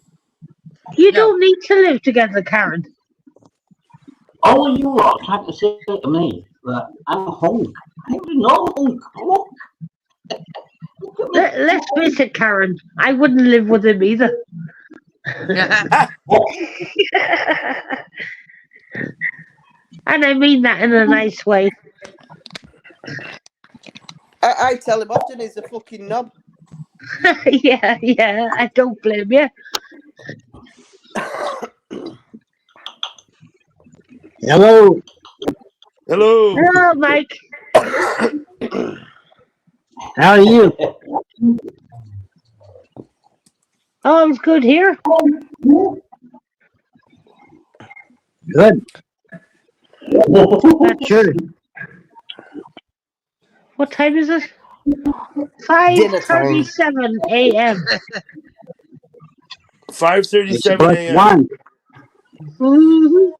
You No. don't need to live together, Karen. All of you lot are trying to say to me that I'm a hunk. I already know I'm a hunk. Look. Look at me. Let's face it, Karen. I wouldn't live with him either. And I mean that in a nice way. I tell him often he's a fucking knob. Yeah, I don't blame you. Hello. Hello. Hello, Mike. How are you? Oh, it's good here. Good. Sure. What time is it? Dinner time. 5:37 a.m. 5:37 a.m. One. Mhm.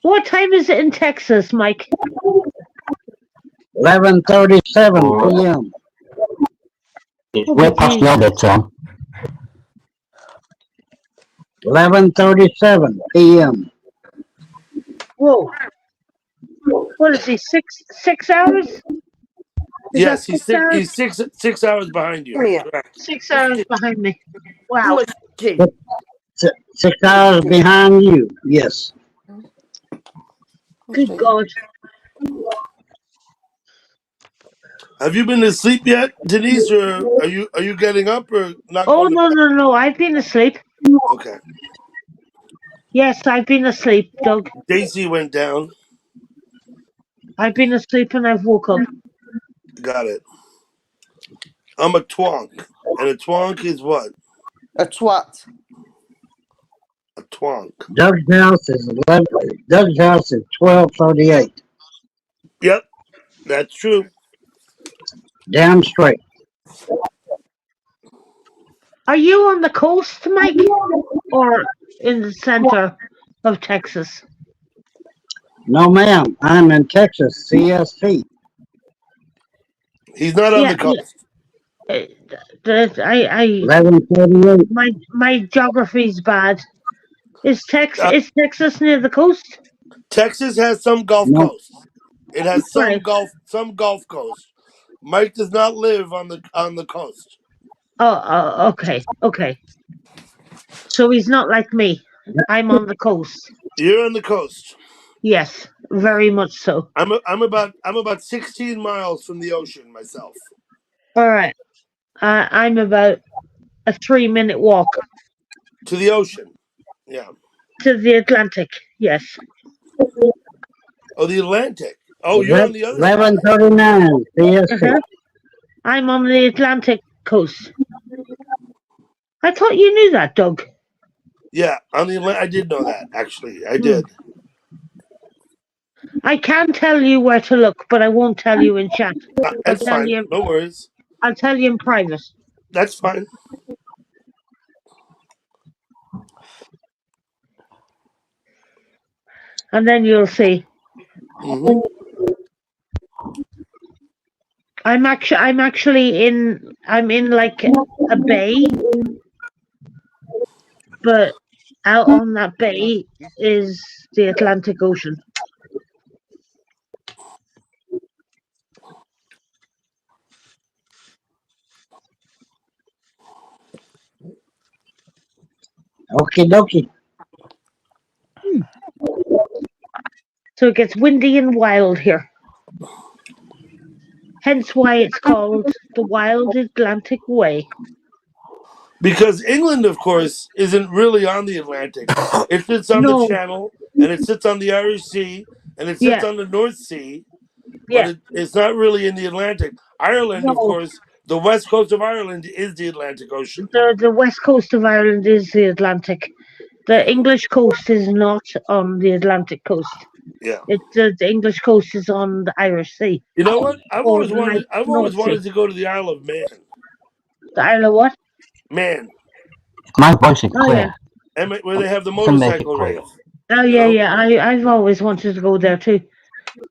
What time is it in Texas, Mike? 11:37 p.m. We're past your bedtime. 11:37 p.m. Whoa. What is he? 6 hours? Is Yes, that 6 hours? he's 6 hours behind you. Come here. Correct. 6 hours behind me. How Wow. much tea? 6 hours behind you. Yes. Good God. Have you been to sleep yet, Denise, or are you getting up or not Oh, going to no. I've been asleep. bed? Okay. Yes, I've been asleep, Doug. Daisy went down. I've been asleep and I've woke up. Got it. I'm a twonk. And a twonk is what? A twat. A twonk. Doug's house is 1238. Yep, that's true. Damn straight. Are you on the coast, Mike? Or in the center of Texas? No, ma'am. I'm in Texas, CST. He's not on Yeah, the coast. I 11:38. my geography's bad. Is Texas near the coast? Texas has some Gulf No, Coast. It has Right. some Gulf Coast. Mike does not live on the coast. Oh, okay. So he's not like me. I'm on the coast. You're on the coast. Yes, very much so. I'm about 16 miles from the ocean myself. All right. I'm about a 3-minute walk To the ocean. Yeah. to the Atlantic. Yes. Oh, the Atlantic. Oh, you're on the other side. 11:39 CST. Uh-huh. I'm on the Atlantic coast. I thought you knew that, Doug. Yeah, on the Atlantic. I did know that, actually. I did. I can tell you where to look, but I won't tell you in chat. That's tell fine. you- No worries. I'll tell you in private. That's fine. And then you'll see. Hmm. I'm actually in like a bay, but out on that bay is the Atlantic Ocean. Okie dokie. So it gets windy and wild here. Hence why it's called the Wild Atlantic Way. Because England, of course, isn't really on the Atlantic. It sits on the No. Channel, and it sits on the Irish Sea, and it sits Yeah. on the North Sea, Yeah. but it's not really in the Atlantic. Ireland, of No. course, the west coast of Ireland is the Atlantic Ocean. The west coast of Ireland is the Atlantic. The English coast is not on the Atlantic coast. Yeah. The English coast is on the Irish Sea. You know what? I've Or always the wanted North to go to the Isle of Man. The Isle of what? Man. My voice is Oh clear. yeah. And where they have the Can make it motorcycle clear. race. Oh You yeah, know? yeah. I've always wanted to go there too.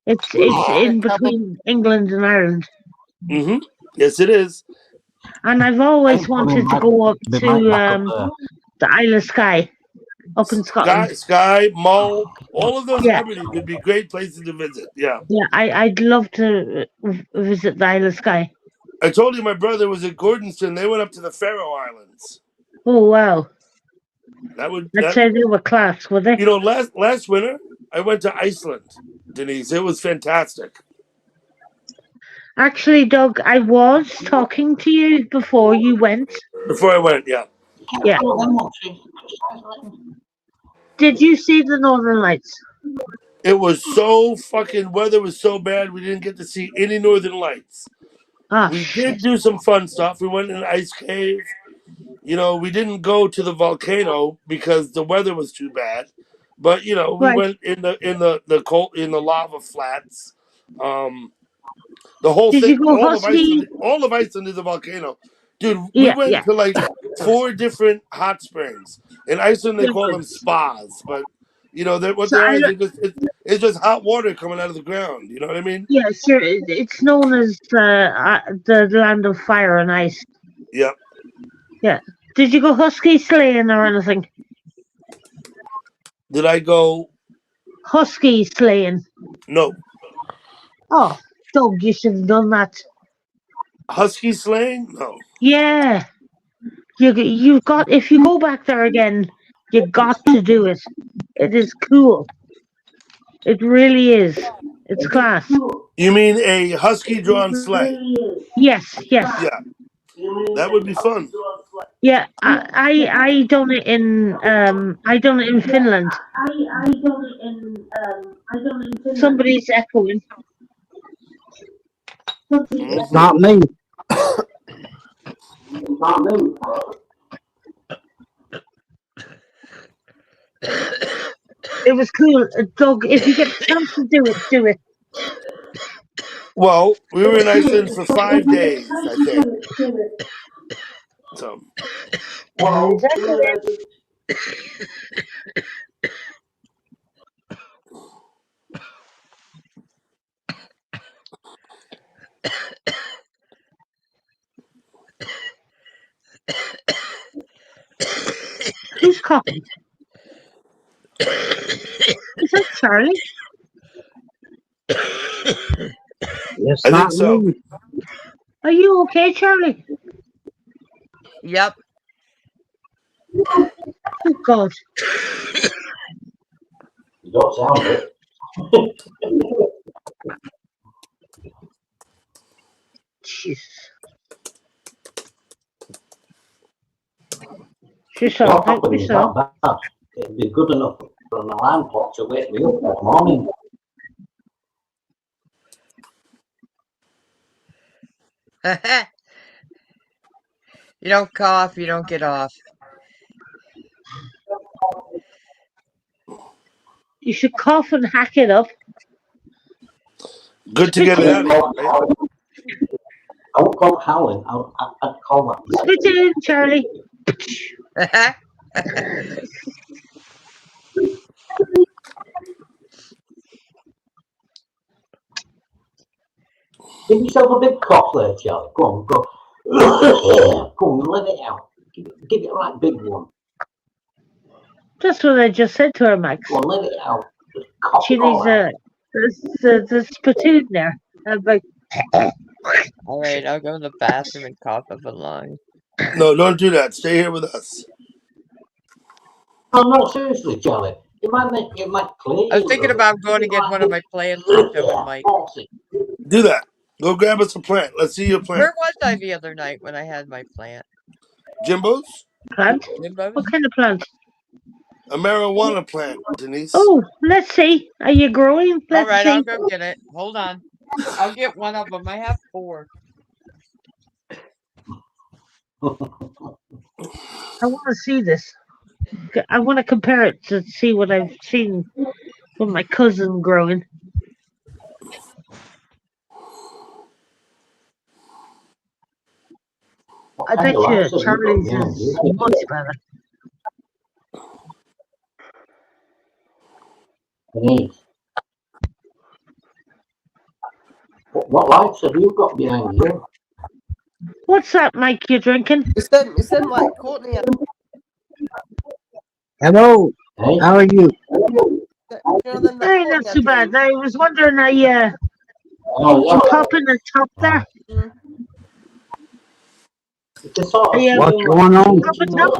It's in between England and Ireland. Mm-hmm. Yes, it is. And I've always wanted to go up They to might back up there. the Isle of Skye, up in Scotland. Skye, Mull, all of those Yeah. Hebrides would be great places to visit. Yeah. Yeah, I'd love to visit the Isle of Skye. I told you my brother was at Gordonston. They went up to the Faroe Islands. Oh wow. That say they were class, were they? you know, last winter I went to Iceland, Denise. It was fantastic. Actually, Doug, I was talking to you before you went. Before I went, yeah. Yeah. Did you see the Northern Lights? It was so fucking weather was so bad we didn't get to see any Northern Lights. We did do some fun stuff. We went in an ice cave. You know, we didn't go to the volcano because the weather was too bad. But you know, we went in the lava flats. The whole Did thing, you go husky? all of Iceland is a volcano, dude. We Yeah, went yeah. to like 4 different hot springs in Iceland. They call them spas, but you know what So they are is it's just hot water coming out of the ground. You know what I mean? yeah, sure. It's known as the land of fire and ice. Yep. Yeah. Did you go husky sleighing or anything? Did I go? Husky sleighing. No. Oh, Doug, you should have done that. Husky slaying? No. Yeah. You've got, if you go back there again, you got to do it. It is cool. It really is. It's class. You mean a husky drawn sleigh? Yes, yes. Yeah, that would be fun. Yeah, I done it in Finland. Somebody's echoing. It's not me. It was cool. Doug, if you get a chance to do it, do it. Well, we were in Iceland for 5 days, I think. So. Who's echoing? Who's coughing? Is that Charlie? It's I not think so. me. Are you okay, Charlie? Yep. Oh God. You don't sound it. Jeez. She's so, thank you so. It'd be good enough for an alarm clock to wake me up in the morning. You don't cough, you don't get off. You should cough and hack it up. Good to get it out of here, right? I won't call it howling. I'd call that. Spit it in, Charlie. Give yourself a big cough there, Charlie. Go on, go. Go on, let it out. Give it a right big one. That's what I just said to her, Max. Go on, let it out. Just cough She it all needs out. the spittoon there. Like, Alright, I'll go to the bathroom and cough up a lung. No, don't do that. Stay here with us. Oh no, seriously, Charlie. It might clear. I was thinking about going to get one of my plants and showing Mike. Do that. Go grab us a plant. Let's see your plant. Where was I the other night when I had my plant? Jimbo's? plant? Jimbo's? What kind of plant? A marijuana plant, Denise. Oh, let's see. Are you growing? Let's Alright, see. I'll go get it. Hold on. I'll get one of them. I have 4. I want to see this. I want to compare it to see what I've seen with my cousin growing. I bet you Charlie's is much better. Denise. What lights have you got behind you? What's that, Mike, you're drinking? It's them like Courtney. Hello. Hey? How are you? You know them that Hey, Courtney not had too bad. I was wondering, you pop in the top there? It's sort of What's going on? Pop it up.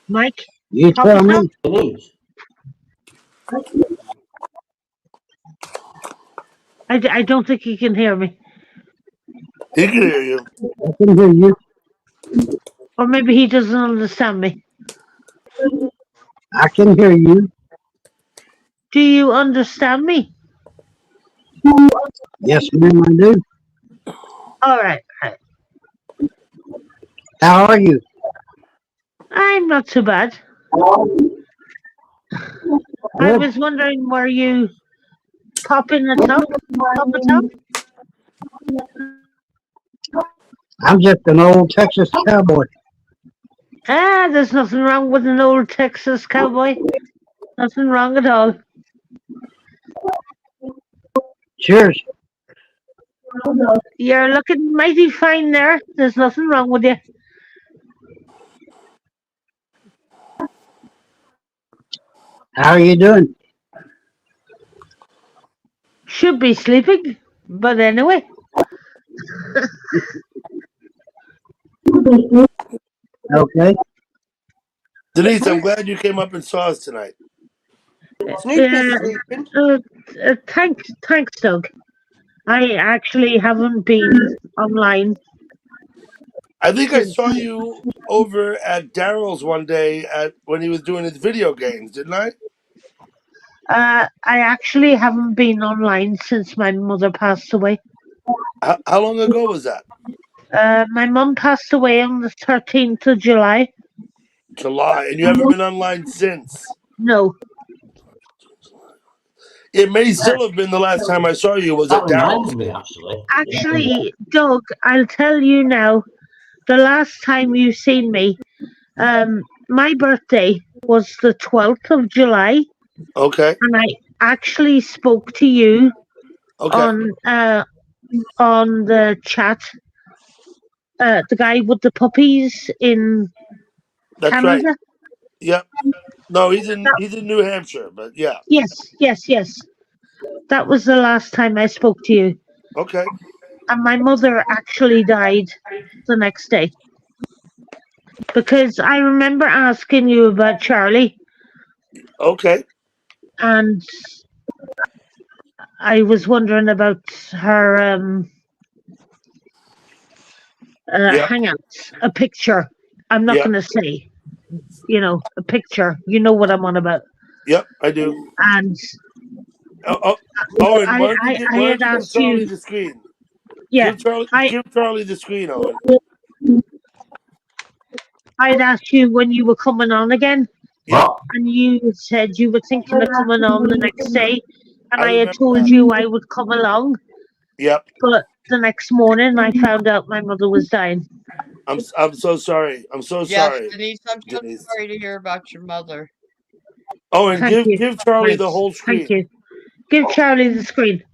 Mike, You pop tell it me. up. Denise. I don't think he can hear me. He can hear you. I can hear you. Or maybe he doesn't understand me. I can hear you. Do you understand me? Yes, ma'am, I do. All right. How are you? I'm not too bad. I was wondering, were you popping the top? Pop a top? I'm just an old Texas cowboy. Ah, there's nothing wrong with an old Texas cowboy. Nothing wrong at all. Cheers. You're looking mighty fine there. There's nothing wrong with you. How are you doing? Should be sleeping, but anyway. Okay. Denise, I'm glad you came up and saw us tonight. Snoopy's sleeping. Thanks, Doug. I actually haven't been online. I think I saw you over at Daryl's one day when he was doing his video games, didn't I? I actually haven't been online since my mother passed away. How long ago was that? My mum passed away on the 13th of July. July, and you haven't been online since. No. It may still have been the last time I saw you was That at Daryl's. reminds me, actually. Actually, Doug, I'll tell you now, the last time you seen me, my birthday was the 12th of July. Okay. And I actually spoke to you on the chat. The guy with the puppies in Canada. Right. Yep. No, he's in New Hampshire, but yeah. Yes. That was the last time I spoke to you. Okay. And my mother actually died the next day. Because I remember asking you about Charlie. Okay. And I was wondering about her hangouts, a picture. I'm not going to say, a picture. You know what I'm on about. Yep, I do. And Owen, why don't you give Charlie the screen? Yeah. Give Charlie the screen, Owen. I'd asked you when you were coming on again. Yeah. And you said you were thinking of coming on the next day. And I had told you I would come along. Yep. But the next morning I found out my mother was dying. I'm so sorry. I'm so sorry. Denise, I'm so sorry to hear about your mother. Owen, give Charlie the whole screen. Thank you. Give Charlie the screen.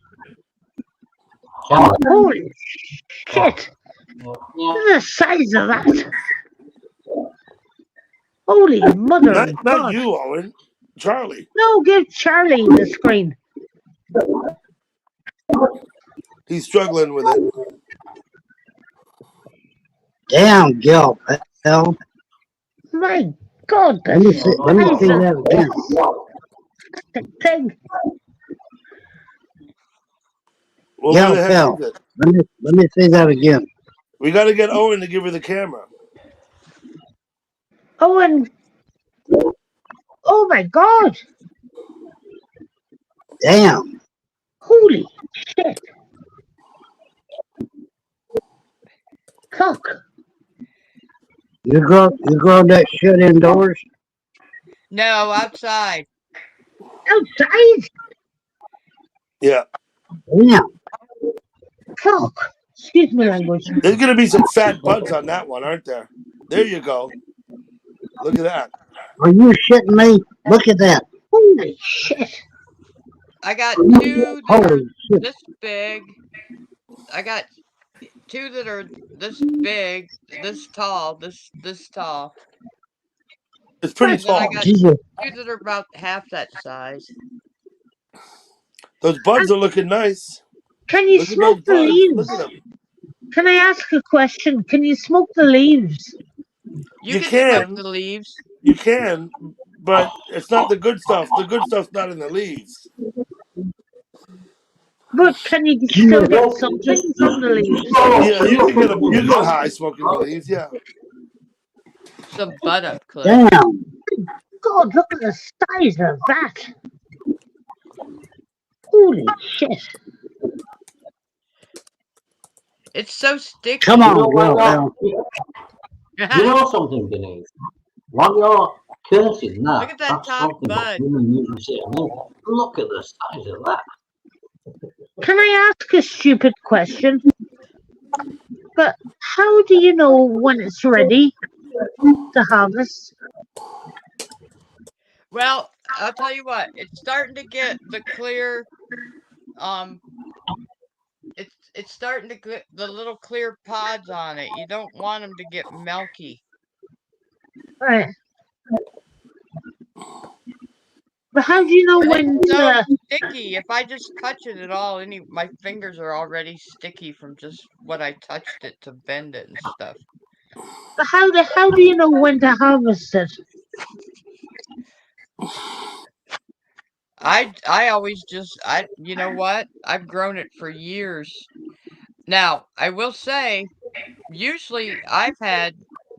Holy shit! Look at the size of that. Holy mother of God. Not you, Owen. Charlie. No, give Charlie the screen. He's struggling with it. Damn, Gil. Hell. My God. Let me see that again. Thing. Well, Gil. Let me see that again. We got to get Owen to give her the camera. Owen. Oh my God. Damn. Holy shit. Fuck. You grow that shit indoors? No, outside. Outside? Yeah. Yeah. Fuck. Excuse me, language. There's going to be some fat buds on that one, aren't there? There you go. Look at that. Are you shitting me? Look at that. Holy shit. I got two that are this big. I got two that are this big, this tall, this tall. It's pretty tall. I got two that are about half that size. Those buds are looking nice. Can you smoke the leaves? Look at them. Can I ask a question? Can you smoke the leaves? You can smoke the leaves. You can, but it's not the good stuff. The good stuff's not in the leaves. But can you still get something from the leaves? Yeah, you can get high smoking the leaves. Yeah. Some butt up clip. Damn. God, look at the size of that. Holy shit. It's so sticky. Come on, You know something, Denise? While you're cursing that. Look at that That's top something that bud. women usually say. I mean, look at the size of that. Can I ask a stupid question? But how do you know when it's ready to harvest? Well, I'll tell you what, it's starting to get the clear, um, it's starting to get the little clear pods on it. You don't want them to get milky. Right. But how do you know And when it's so to? sticky. If I just touch it at all, my fingers are already sticky from just what I touched it to bend it and stuff. But how do you know when to harvest it? I always just you know what? I've grown it for years. Now, I will say, usually I've had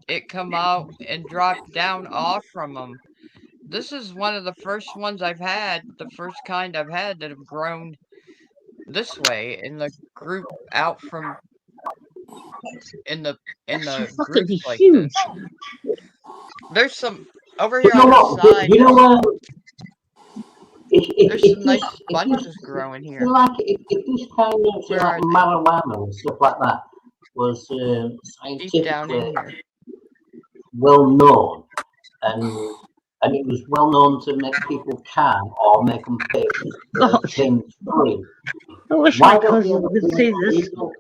it come out and drop down off from them. This is one of the first ones I've had, the first kind I've had that have grown this way in the group out from in the in That's the fucking groups like this. huge. There's some over But here you know on the what? side. You know what? There's some nice If bunches this, growing you here. know, like if this kind of say Where like are they? marijuana and stuff like that was Deep down in scientifically here. well known, and it was well known to make people calm or make them God, pain free. I wish Why my don't the cousin other could things see this. illegal?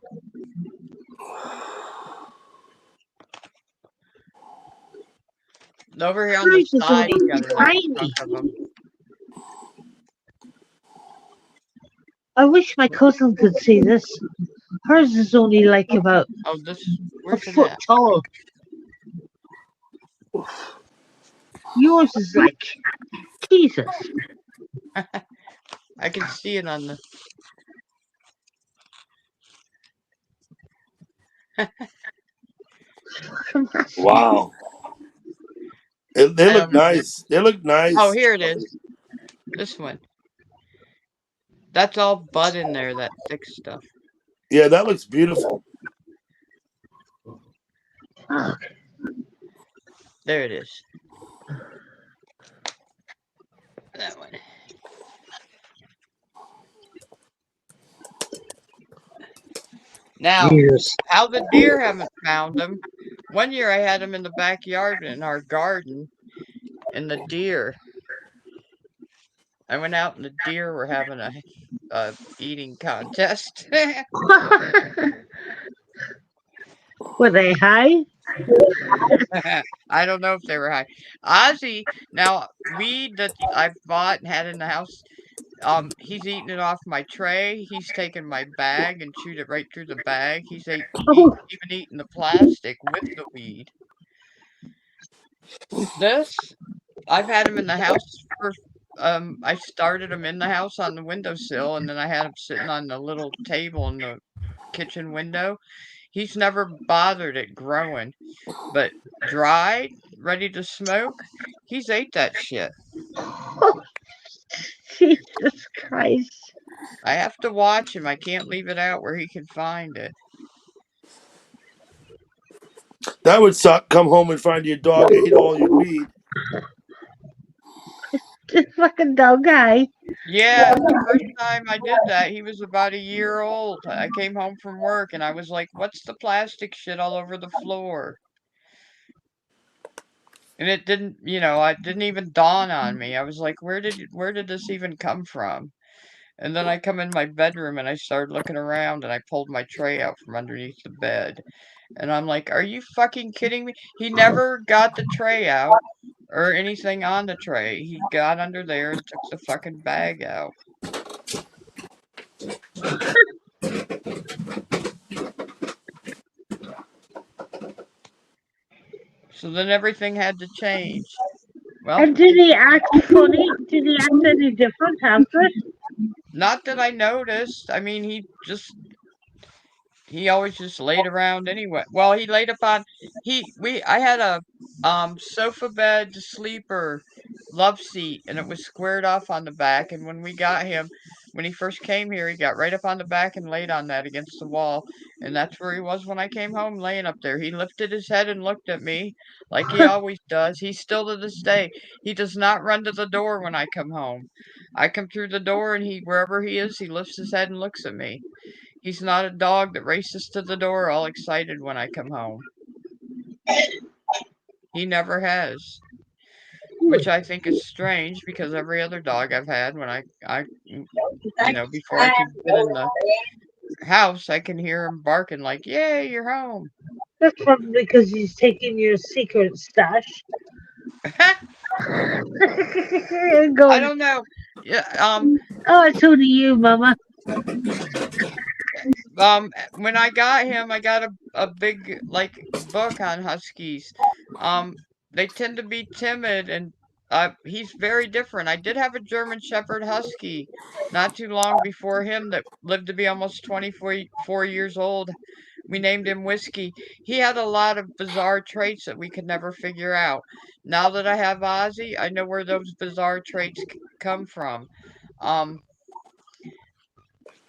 Over here on the Hers is side, only you got a nice chunk tiny. of them. I wish my cousin could see this. Hers is only like about Oh, a where's it foot at? tall. Yours is like Jesus. I can see it on the. Wow. They I look don't know. nice. They look Oh, nice. here it is. This one. That's all bud in there, that thick stuff. Yeah, that looks beautiful. There it is. That one. Now, Years. how the deer haven't found them. One year I had them in the backyard in our garden, and the deer. I went out and the deer were having a eating contest. Were they high? I don't know if they were high. Ozzy, now weed that I've bought and had in the house, he's eaten it off my tray. He's taken my bag and chewed it right through the bag. He's Oh, even eaten the plastic with the weed. This, I've had him in the house for, I started him in the house on the windowsill, and then I had him sitting on the little table in the kitchen window. He's never bothered it growing, but dried, ready to smoke, he's ate that shit. Jesus Christ. I have to watch him. I can't leave it out where he can find it. That would suck. Come home and find your dog ate all your weed. This fucking dog guy. Yeah, the first time I did that, he was about a year old. I came home from work and I was like, "What's the plastic shit all over the floor?" And it didn't, it didn't even dawn on me. I was like, where did this even come from?" And then I come in my bedroom and I started looking around and I pulled my tray out from underneath the bed. And I'm like, "Are you fucking kidding me?" He never got the tray out or anything on the tray. He got under there and took the fucking bag out. So then everything had to change. Well, And did he act funny? Did he act any different after it? not that I noticed. I mean, he always just laid around anyway. Well, he laid upon I had a sofa bed sleeper love seat and it was squared off on the back, and when when he first came here, he got right up on the back and laid on that against the wall. And that's where he was when I came home, laying up there. He lifted his head and looked at me like he always does. He still to this day, he does not run to the door when I come home. I come through the door and wherever he is, he lifts his head and looks at me. He's not a dog that races to the door all excited when I come home. He never has. Which I think is strange because every other dog I've had when before I could get in the house, I can hear him barking like, "Yay, you're home." That's probably because he's taking your secret stash. I Going, don't know. Yeah, oh, it's only you, Mama. when I got him, I got a big book on huskies. They tend to be timid and he's very different. I did have a German Shepherd husky not too long before him that lived to be almost 24 years old. We named him Whiskey. He had a lot of bizarre traits that we could never figure out. Now that I have Ozzy, I know where those bizarre traits come from. Um,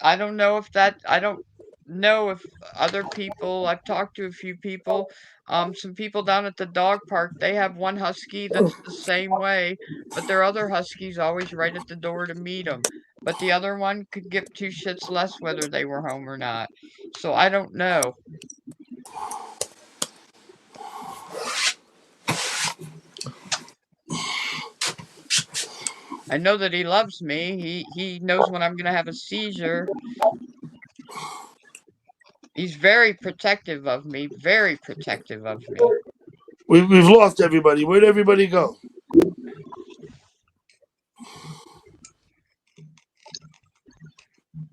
I don't know if I don't know if other people, I've talked to a few people, some people down at the dog park, they have one husky that's the same way, but their other husky's always right at the door to meet them. But the other one could give two shits less whether they were home or not. So I don't know. I know that he loves me. He knows when I'm gonna have a seizure. He's very protective of me, very protective of me. We've lost everybody. Where'd everybody go?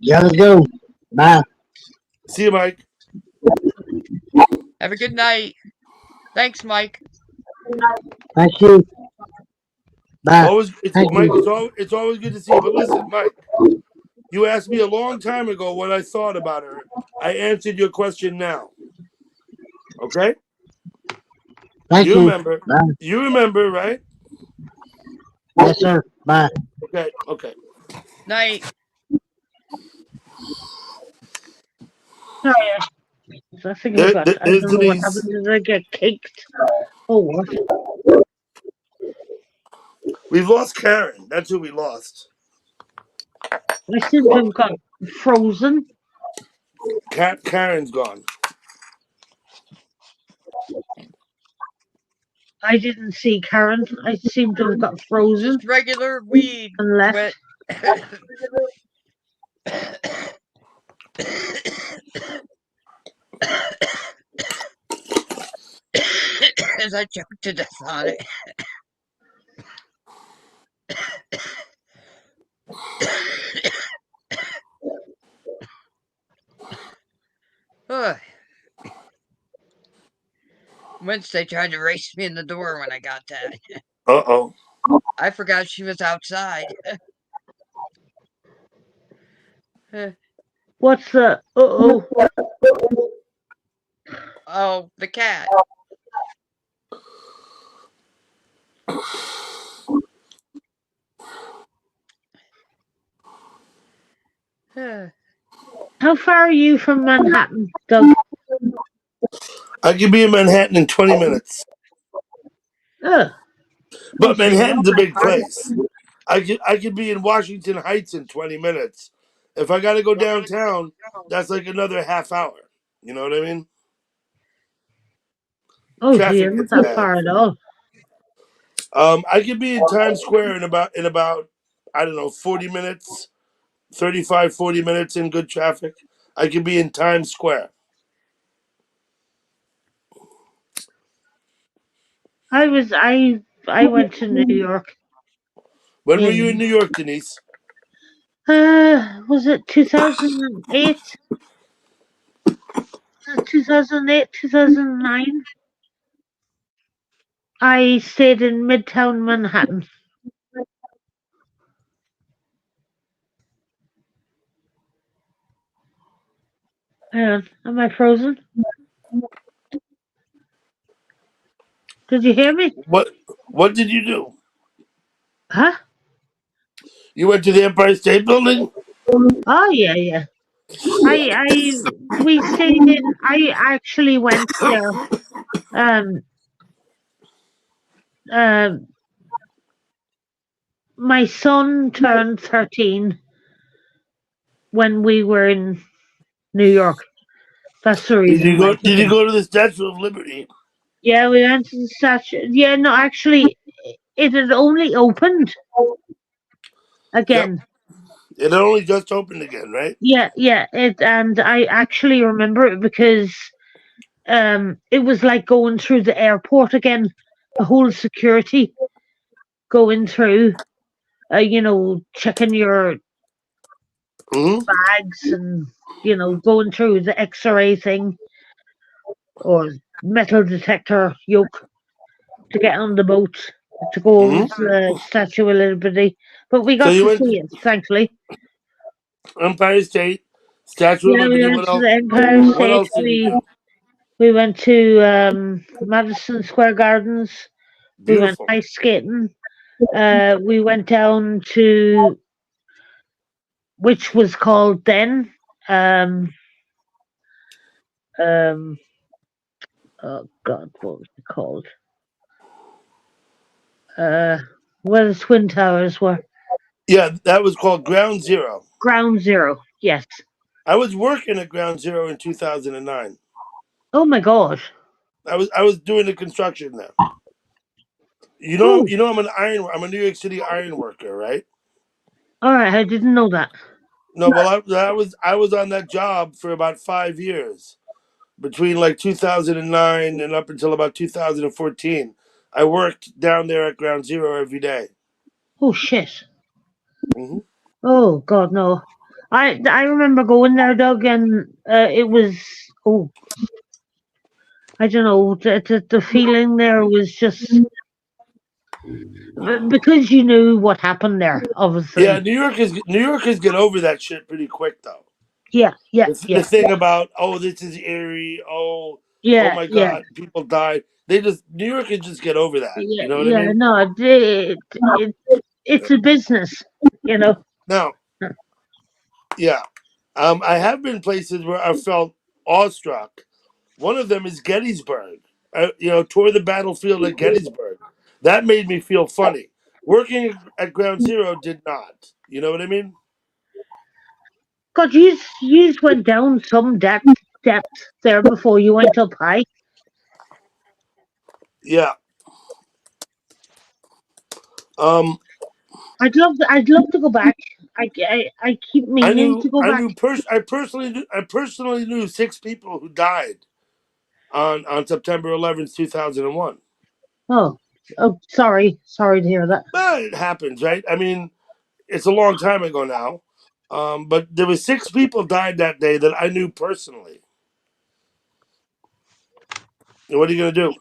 Gotta go. Bye. See you, Mike. Have a good night. Thanks, Mike. Thank you. Bye. Thank Mike. you. It's always good to see you. But listen, Mike, you asked me a long time ago what I thought about her. I answered your question now. Okay. Thank you. Remember? Bye. You remember, right? Yes, sir. Bye. Okay. Okay. Night. Oh, yeah. I think I got. I There's don't know what Denise. happened. Did I get kicked? Oh, what? We've lost Karen. That's who we lost. I seem to have got frozen. Karen's gone. I didn't see Karen. I seem to have got frozen Just regular weed. and left. Wet. As I choked to death on it. Wednesday tried to race me in the door when I got that. Uh-oh. I forgot she was outside. What's the? Uh-oh. Oh, the cat. How far are you from Manhattan, Doug? I could be in Manhattan in 20 minutes. Oh. But So you're not Manhattan's a that big far. place. I could be in Washington Heights in 20 minutes. If I got to go downtown, that's like another half hour. You know what I mean? Oh, so Traffic you're not gets that bad. far at all. I could be in Times Square in about I don't know 40 minutes, 35 40 minutes in good traffic. I could be in Times Square. I went to New York. When were you in New York, Denise? Was it 2008? 2008, 2009? I stayed in Midtown Manhattan. Hang on, am I frozen? Did you hear me? What did you do? Huh? You went to the Empire State Building? Oh yeah, yeah. We stayed in. I actually went there. Um, uh, my son turned 13 when we were in New York. That's the Did reason you we go? went Did you again. go to the Statue of Liberty? Yeah, we went to the statue. Yeah, no, actually, it had only opened Yep. again. It only just opened again, right? Yeah, yeah. And I actually remember it because it was like going through the airport again. The whole security going through, checking your Mm-hmm. bags and going through the X-ray thing or metal detector yoke to get on the boat to go over Mm-hmm. to the Statue of Liberty. But we So got you to went see to it, thankfully. Empire State, Statue of Yeah, we Liberty. went What to else? the Empire What State. else did you do? We went to Madison Square Gardens. We went Beautiful. ice skating. We went down to which was called then um um oh god, what was it called? Uh where the Twin Towers were. Yeah, that was called Ground Zero. Ground Zero. Yes. I was working at Ground Zero in 2009. Oh my god. I was doing the construction there. Oh, I'm a New York City iron worker, right? all right. I didn't know that. No, well, I was on that job for about 5 years, between like 2009 and up until about 2014. I worked down there at Ground Zero every day. Oh shit. Mm-hmm. Oh god, no. I remember going there, Doug, and it was oh I don't know the feeling there was just because you knew what happened there, Yeah, obviously. New Yorkers get over that shit pretty quick though. Yeah, yeah, The yeah, thing about, oh, this is eerie, oh yeah, my yeah, God, people died. New Yorkers just get over that. yeah, You know what I yeah. mean? No, it's a business, you know. Now, yeah, I have been places where I felt awestruck. One of them is Gettysburg. Toward the battlefield at Gettysburg. That made me feel funny. Working at Ground Zero did not. You know what I mean? God, you went down some depth there before you went up high. Yeah. Um, I'd love to go back. I keep I meaning knew, to go I back. knew, I personally knew 6 people who died on September 11th, 2001. Oh, oh, sorry to hear that. But it happens, right? I mean, it's a long time ago now. But there was 6 people died that day that I knew personally. And what are you gonna do?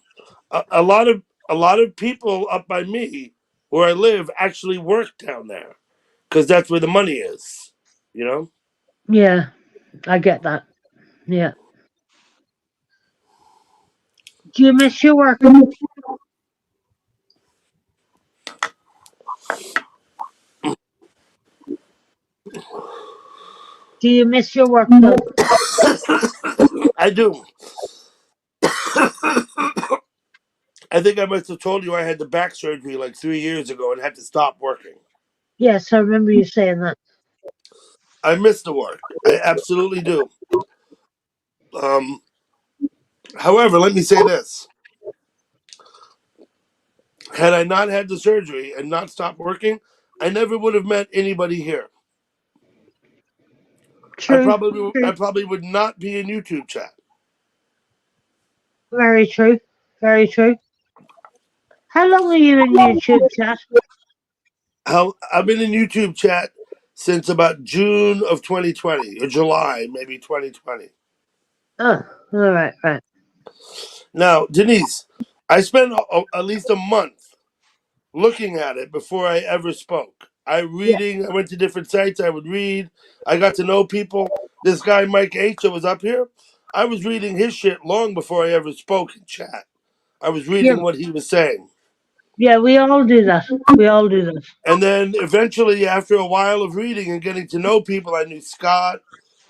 A lot of people up by me, where I live, actually work down there because that's where the money is. You know. Yeah, I get that. Yeah. Do you miss your work? Do you miss your work, Doug? I do. I think I must have told you I had the back surgery like 3 years ago and had to stop working. Yes, I remember you saying that. I miss the work. I absolutely do. Um, However, let me say this: had I not had the surgery and not stopped working, I never would have met anybody here. True, I true, probably would not be in YouTube chat. very true, very true. How long are you in YouTube chat? How I've been in YouTube chat since about June of 2020 or July, maybe 2020. Oh, all right, right. Now, Denise, I spent at least a month looking at it before I ever spoke. Yeah, I went to different sites, I would read, I got to know people. This guy Mike H that was up here, I was reading his shit long before I ever spoke in chat. I was yeah. reading what he was saying. Yeah, we all do that. We all do that. And then eventually, after a while of reading and getting to know people, I knew Scott,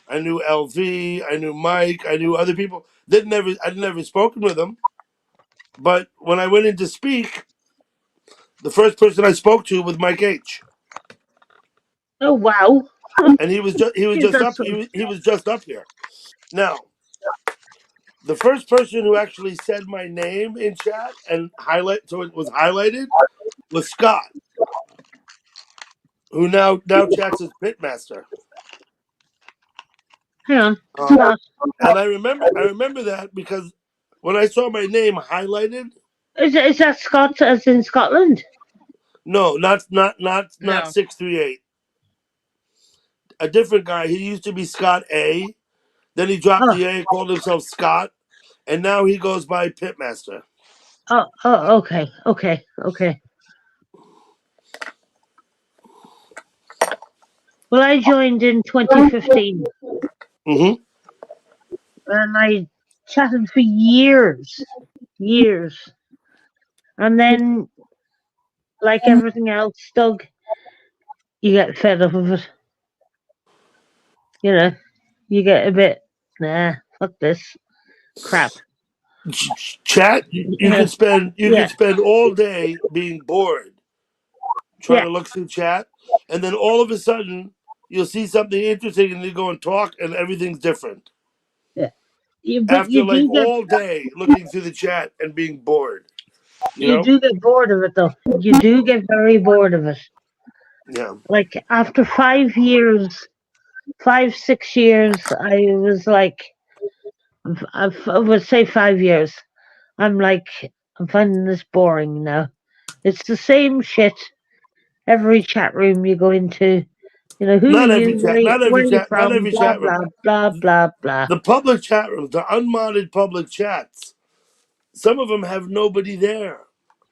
I knew LV, I knew Mike, I knew other people. I'd never spoken with them. But when I went in to speak, the first person I spoke to was Mike H. Oh wow. And he was That's he was just up here. Now, the first person who actually said my name in chat and so it was highlighted was Scott, who now chats as Pitmaster. hang on. Um, Scott. and I remember that because when I saw my name highlighted, Is that Scott as in Scotland? no, not No. 638. A different guy. He used to be Scott A. Then he dropped Oh, the A, called himself Scott, and now he goes by Pitmaster. okay. Well, I joined in 2015, Mm-hmm. and I chatted for years, and then, like everything else, Doug, you get fed up of it. You know, you get a bit, nah, fuck this crap. Chat. You Yeah, could spend yeah, all day being bored trying yeah. to look through chat, and then all of a sudden you'll see something interesting, and you go and talk, and everything's different. Yeah. But After like all day looking through the chat and being bored, you you know? do get bored of it though. You do get very bored of it. Yeah. Like after 5 years, 6 years, I was like, I would say 5 years. I'm like, I'm finding this boring now. It's the same shit every chat room you go into. You know, who are Not every you? chat. Where are you Not from? every Blah chat room. blah blah blah blah. The public chat rooms, the unmodded public chats. Some of them have nobody there,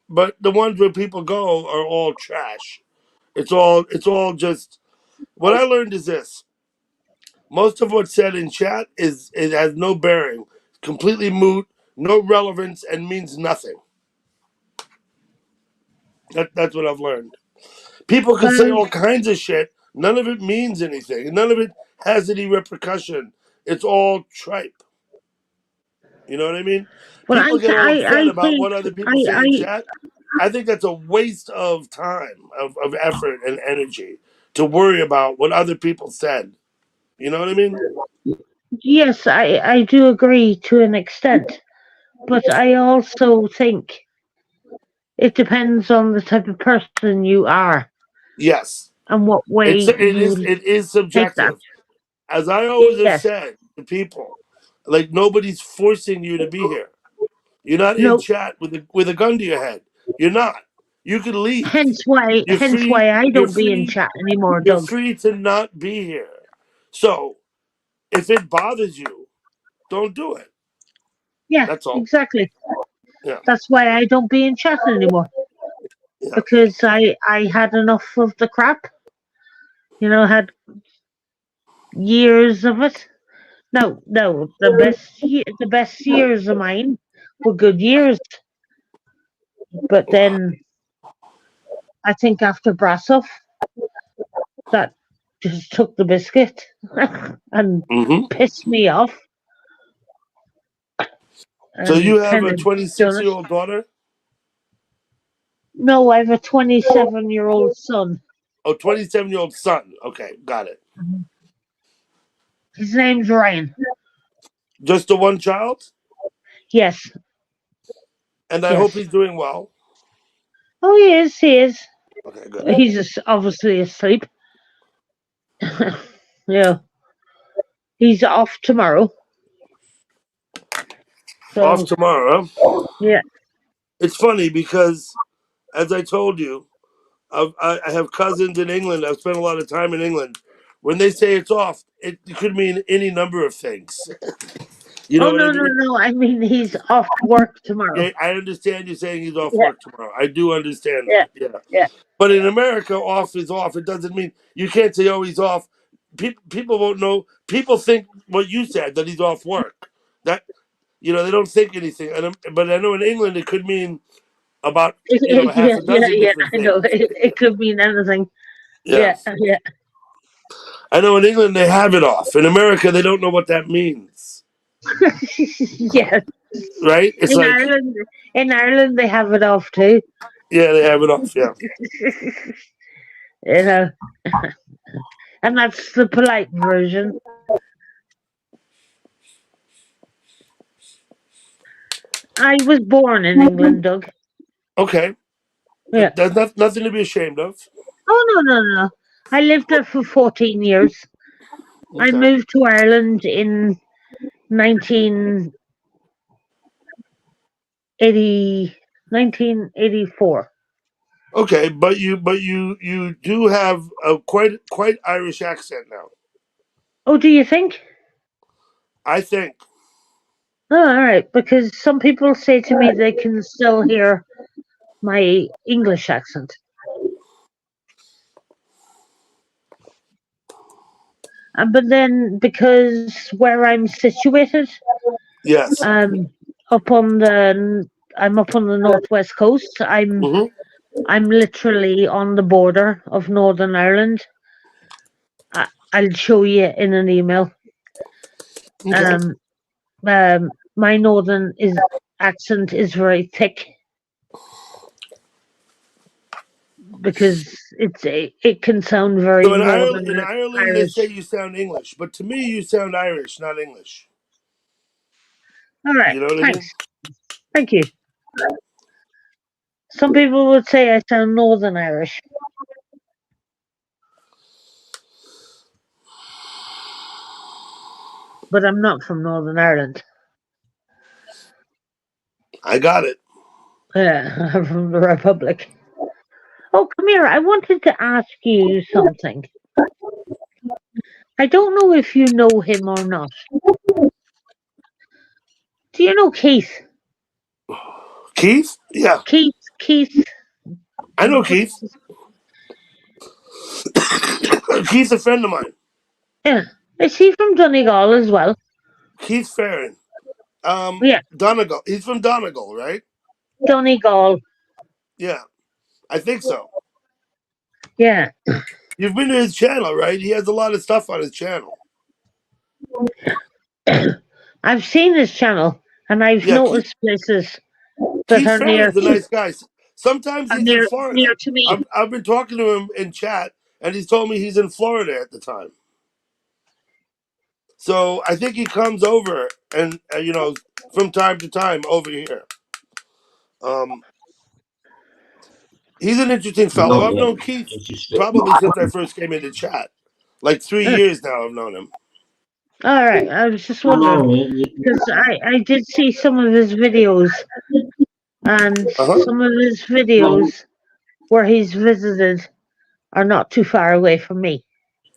but the ones where people go are all trash. It's all just. What I learned is this: most of what's said in chat it has no bearing, completely moot, no relevance, and means nothing. That's what I've learned. People can say all kinds of shit. None of it means anything. None of it has any repercussion. It's all tripe. You know what I mean? But People get all upset I about think what other people say in I chat. I think that's a waste of time, of effort and energy to worry about what other people said. You know what I mean? yes, I do agree to an extent, but I also think it depends on the type of person you are Yes. and what way you It is take that. subjective. As I always have Yes. said to people, like nobody's forcing you to be here. You're not in No. chat with a gun to your head. You're not. You can leave. Hence why I You're don't be in free. chat anymore, You're Doug. free to not be here. So if it bothers you, don't do it. Yeah, That's all. exactly. Yeah. That's why I don't be in chat anymore. Yeah. Because I had enough of the crap. You know, had years of it. No, the best years of mine were good years. But then I think after Brasov, that just took the biscuit and Mm-hmm. pissed me off So you and have kind a of done it. 26-year-old daughter? No, I have a 27-year-old son. Oh, 27-year-old son. Okay, got it. His name's Ryan. Just the one child? Yes, And I hope yes. he's doing well. Oh, he is. He is. Okay, good. He's obviously asleep. Yeah, he's off tomorrow. Off So tomorrow. yeah. It's funny because, as I told you, I have cousins in England. I've spent a lot of time in England. When they say it's off, it could mean any number of things. You know Oh what I no, no, mean? no. I mean he's off work tomorrow. Yeah, I understand you saying he's off Yeah, work tomorrow. I do understand yeah, that. Yeah. yeah. But in America, off is off. It doesn't mean you can't say, oh, he's off. People won't know. People think what you said, that he's off work. That, they don't think anything. But I know in England, it could mean about Yeah, half a dozen yeah, different I know. things. It could mean anything. Yeah. Yeah. I know in England they have it off. In America they don't know what that means. Yeah. Right? It's like In Ireland, they have it off too. yeah, they have it off. Yeah. You know, and that's the polite version. I was born in England, Doug. Okay. Yeah. There's nothing to be ashamed of. Oh no. I lived there for 14 years. I Okay. moved to Ireland in 1984. Okay, but you do have a quite Irish accent now. Oh, do you think? I think. Oh, all right. Because some people say to me they can still hear my English accent. But then, because where I'm situated, Yes. um, up on the I'm up on the northwest coast. Hmm. I'm literally on the border of Northern Ireland. I'll show you in an email. Okay. My northern accent is very thick because it can sound very So northern In Ireland they say Irish. you sound English, but to me you sound Irish, not English. All right, You know what I mean? thanks, thank you. Some people would say I sound Northern Irish, but I'm not from Northern Ireland. I got it. Yeah, I'm from the Republic. Oh, come here. I wanted to ask you something. I don't know if you know him or not. Do you know Keith? Keith? Yeah. Keith. I know Keith. Keith's a friend of mine. Yeah. Is he from Donegal as well? Keith Farron. Yeah, Donegal. He's from Donegal, right? Donegal. Yeah. I think so. Yeah. You've been to his channel, right? He has a lot of stuff on his channel. I've seen his channel and I've Yeah, noticed places that Keith Farron's a nice guy. Sometimes are he's in near Florida. to me. I've been talking to him in chat, and he's told me he's in Florida at the time. So I think he comes over and from time to time over here. Um, he's an interesting fellow. No, I've yeah. known Keith It's just probably since I first came into chat. Like 3 years now, I've known him. All right. I was just no, wondering because I did see some of his videos and Uh-huh. some of his no, videos where he's visited are not too far away from me.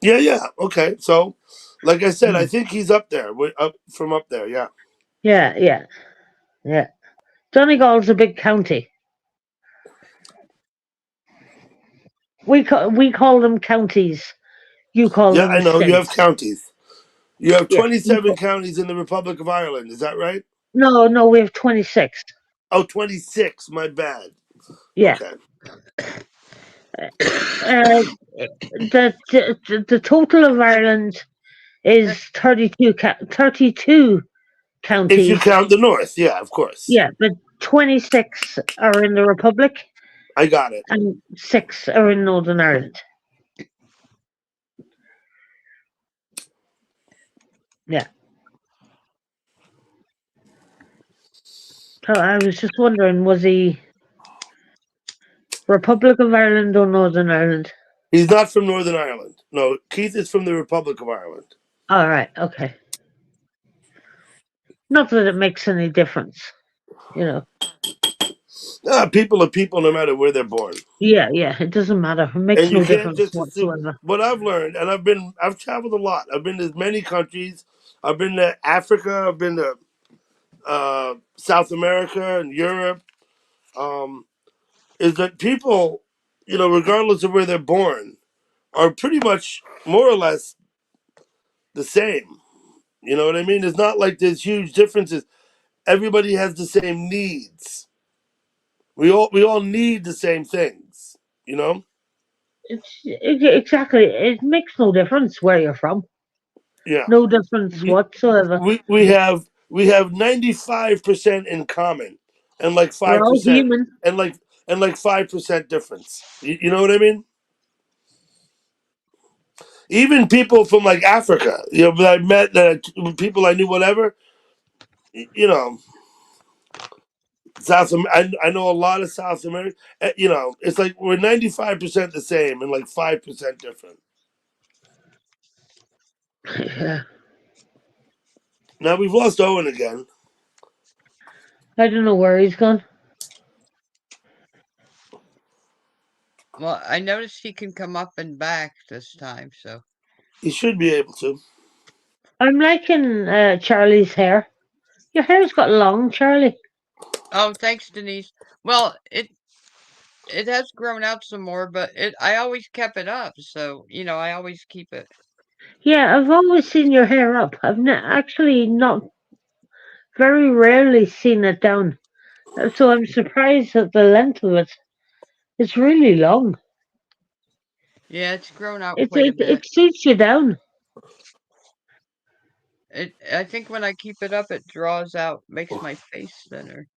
Yeah. Okay. So, like I said, I think he's up there. Up from up there. Yeah. Yeah. Donegal's a big county. We call them counties. You call Yeah, them I know. You have states. counties. You have Yeah. 27 counties in the Republic of Ireland. Is that right? No, we have 26. Oh, 26. My bad. Yeah. Okay. Uh, the total of Ireland is 32 If you counties. count the North, yeah, of course. Yeah, but 26 are in the Republic I got it. and 6 are in Northern Ireland. Yeah. So I was just wondering, was he Republic of Ireland or Northern Ireland? He's not from Northern Ireland. No, Keith is from the Republic of Ireland. All right, okay. Not that it makes any difference, you know. People are people no matter where they're born. Yeah, it doesn't matter. It makes And you no can't difference just assume. whatsoever. What I've learned, and I've traveled a lot. I've been to many countries. I've been to Africa. I've been to South America and Europe. Um, is that people, regardless of where they're born, are pretty much more or less the same. You know what I mean? It's not like there's huge differences. Everybody has the same needs. We all need the same things, you know. Exactly. It makes no difference where you're from. Yeah, No difference we whatsoever. we have 95% in common, and like We're five all percent human. and like 5% difference. You know what I mean? Even people from like Africa, that I met, people I knew, whatever. You know, I know a lot of South America. It's like we're 95% the same and like 5% different. Yeah. Now we've lost Owen again. I don't know where he's gone. Well, I noticed he can come up and back this time, so. He should be able to. I'm liking Charlie's hair. Your hair's got long, Charlie. Oh, thanks, Denise. Well, it has grown out some more, but I always kept it up, so I always keep it. Yeah, I've always seen your hair up. Actually not very rarely seen it down. So I'm surprised at the length of it. It's really long. Yeah, it's grown out It quite a it, bit. it suits you down. I think when I keep it up, it draws out, makes my face thinner.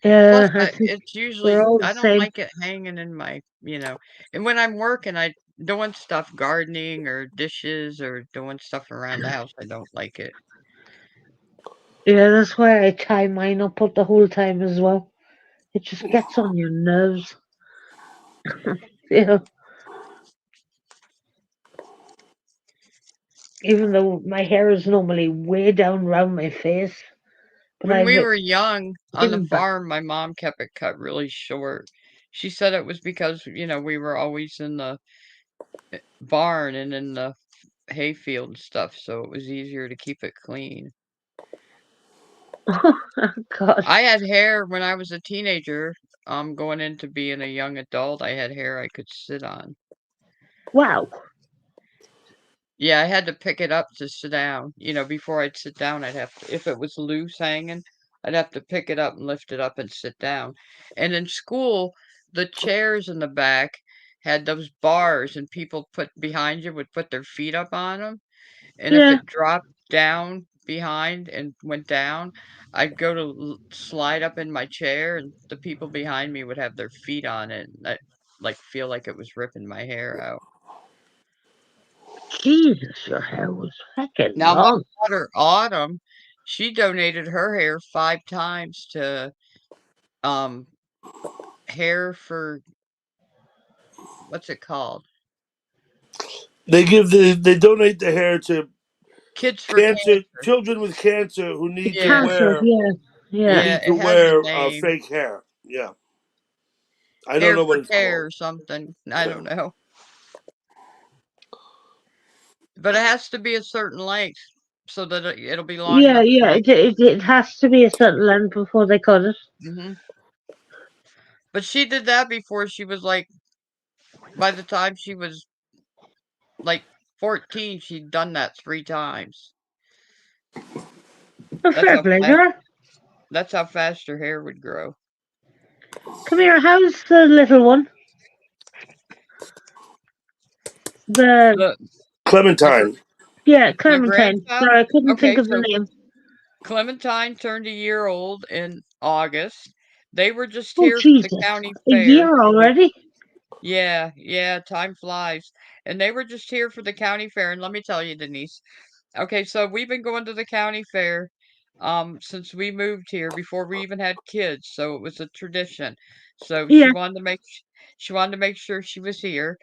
Plus, Yeah, I think it's we're usually all the I don't same. like it hanging in and when I'm working, I doing stuff, gardening or dishes or doing stuff around the house. I don't like it. Yeah, that's why I tie mine up the whole time as well. It just gets on your nerves. Yeah, even though my hair is normally way down round my face, but When I've we were young on the given back. farm, my mom kept it cut really short. She said it was because, we were always in the barn and in the hayfield and stuff, so it was easier to keep it clean. Oh God! I had hair when I was a teenager, going into being a young adult. I had hair I could sit on. Wow. Yeah, I had to pick it up to sit down. Before I'd sit down, I'd have to, if it was loose hanging, I'd have to pick it up and lift it up and sit down. And in school, the chairs in the back had those bars, and people put behind you would put their feet up on them. And if Yeah. it dropped down behind and went down, I'd go to slide up in my chair, and the people behind me would have their feet on it. And I like feel like it was ripping my hair out. Jesus, your hair was fucking Now, my long. daughter Autumn, she donated her hair 5 times to, um, hair for what's it called? They donate the hair to Kids for cancer Cancer. children with cancer who need to Yeah, Cancer. wear Yeah. who Yeah. yeah, need to it has a wear name. fake hair. Yeah, I don't Hair know for what it's Care called. or something. I Yeah. don't know. But it has to be a certain length so that it'll be long Yeah. enough to Yeah. make. It has to be a certain length before they cut it. Mhm. But she did that before she was like by the time she was like 14, she'd done that 3 times. Oh, That's fair how play, fast girl. that's how fast her hair would grow. Come here. How's the little one? The The the gr- Clementine. Yeah, the Clementine. grandchild? Sorry, I couldn't think Okay, of the so name. Clementine turned a year old in August. They were just Oh here for the Jesus, county a fair. year already? Yeah, yeah, time flies. And they were just here for the county fair. And let me tell you, Denise. Okay, so we've been going to the county fair since we moved here before we even had kids, so it was a tradition. So Yeah. she wanted to make sure she was here.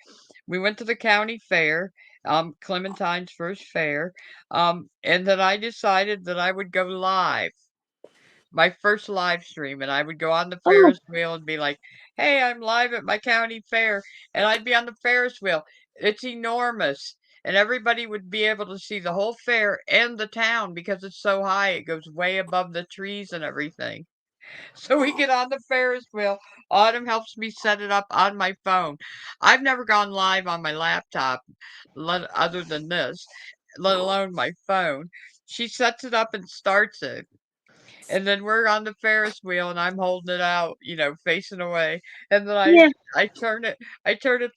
We went to the county fair, Clementine's first fair, and then I decided that I would go live, my first live stream, and I would go on the Oh, Ferris wheel and be like, "Hey, I'm live at my county fair," and I'd be on the Ferris wheel. It's enormous, and everybody would be able to see the whole fair and the town because it's so high. It goes way above the trees and everything. So we get on the Ferris wheel. Autumn helps me set it up on my phone. I've never gone live on my laptop, other than this, let alone my phone. She sets it up and starts it. And then we're on the Ferris wheel and I'm holding it out, facing away. And then Yeah. I turn it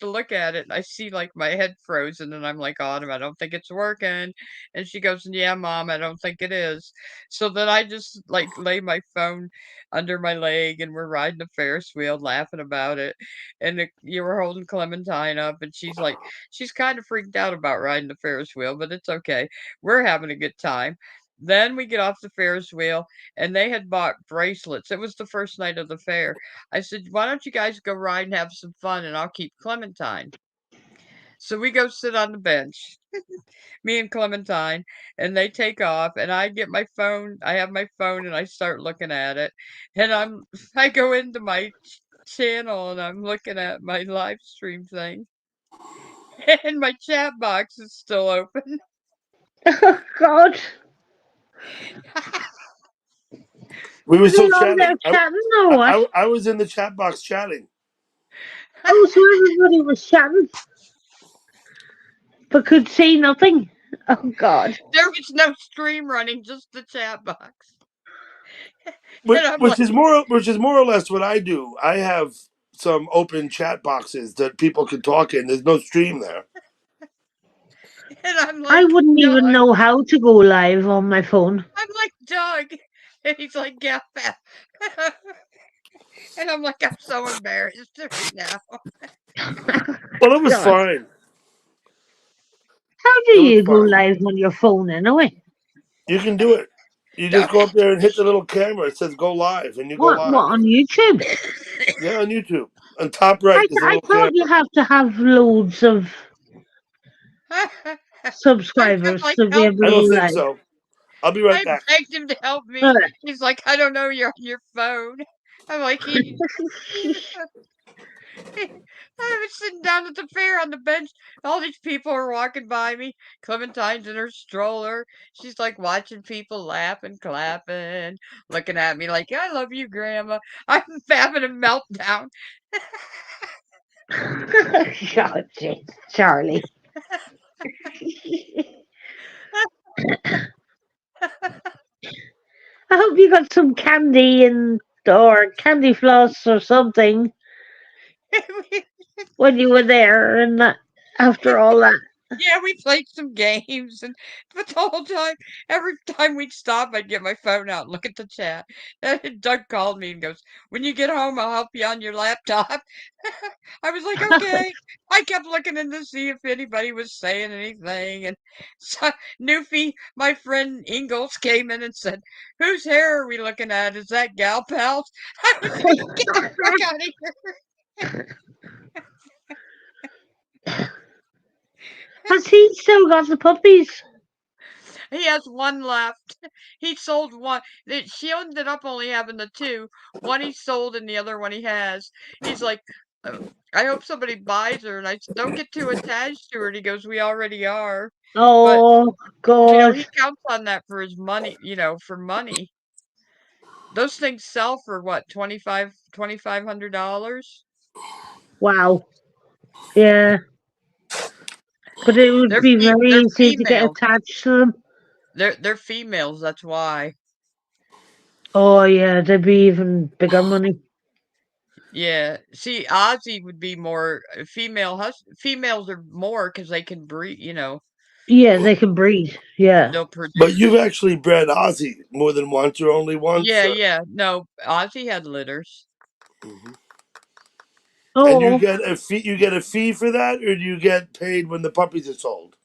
to look at it and I see like my head frozen and I'm like, Autumn, I don't think it's working. And she goes, yeah, Mom, I don't think it is. So then I just like lay my phone under my leg and we're riding the Ferris wheel laughing about it. And you were holding Clementine up and she's kind of freaked out about riding the Ferris wheel, but it's okay. We're having a good time. Then we get off the Ferris wheel and they had bought bracelets. It was the first night of the fair. I said, why don't you guys go ride and have some fun and I'll keep Clementine. So we go sit on the bench, me and Clementine, and they take off and I get my phone. I have my phone and I start looking at it. And I go into my channel and I'm looking at my live stream thing. And my chat box is still open. Oh God. We were Are they still on there chatting. chatting or what? I was in the chat box chatting. Oh, so everybody was chatting, but could see nothing. Oh God. There was no stream running, just the chat box. Which, And I'm which like, is more or less what I do. I have some open chat boxes that people can talk in. There's no stream there. and I'm I like, wouldn't Doug. even know how to go live on my phone. I'm like, Doug. And he's like, get back. And I'm like, I'm so embarrassed right now. Well, it was God. fine. How do It was you go fine. live on your phone anyway? You can do it. You No. just go up there and hit the little camera. It says "Go live," and you go What live. on YouTube? Yeah, on YouTube. On top right is a I little thought you camera. have to have loads of I'm subscribers like, to be help able I to go don't me. think live. so. I'll be right I back. begged him to help me. Alright. He's like, I don't know, you're on your phone. I'm like, I was sitting down at the fair on the bench. All these people are walking by me. Clementine's in her stroller. She's like watching people laugh and clapping, looking at me like, I love you, Grandma. I'm having a meltdown. God, jeez, Charlie. I hope you got some candy and or candy floss or something when you were there and that, after all that. Yeah, we played some games, but the whole time, every time we'd stop, I'd get my phone out and look at the chat. And Doug called me and goes, "When you get home, I'll help you on your laptop." I was like, "Okay." I kept looking in to see if anybody was saying anything, and so Newfie, my friend Ingalls, came in and said, "Whose hair are we looking at? Is that Gal Pal's?" I was like, "Get the frick out of here!" Has he still got the puppies? He has one left. He sold one. She ended up only having the two. One he sold and the other one he has. He's like, "Uh, I hope somebody buys her. And I said, don't get too attached to her. And he goes, we already are. But, Oh God! he counts on that for his money, for money. Those things sell for what, $2,500? Wow. Yeah, but it would be very They're easy to get females. attached to them. They're females. That's why. Oh yeah, they'd be even bigger money. Yeah. See, Ozzy would be more females are more because they can breed, Yeah, they can breed. Yeah. they'll But you've produce. actually bred Ozzy more than once, or only once, Yeah, or... yeah. No, Ozzy had litters. Mhm. And you Oh, get a fee. You get a fee for that, or do you get paid when the puppies are sold?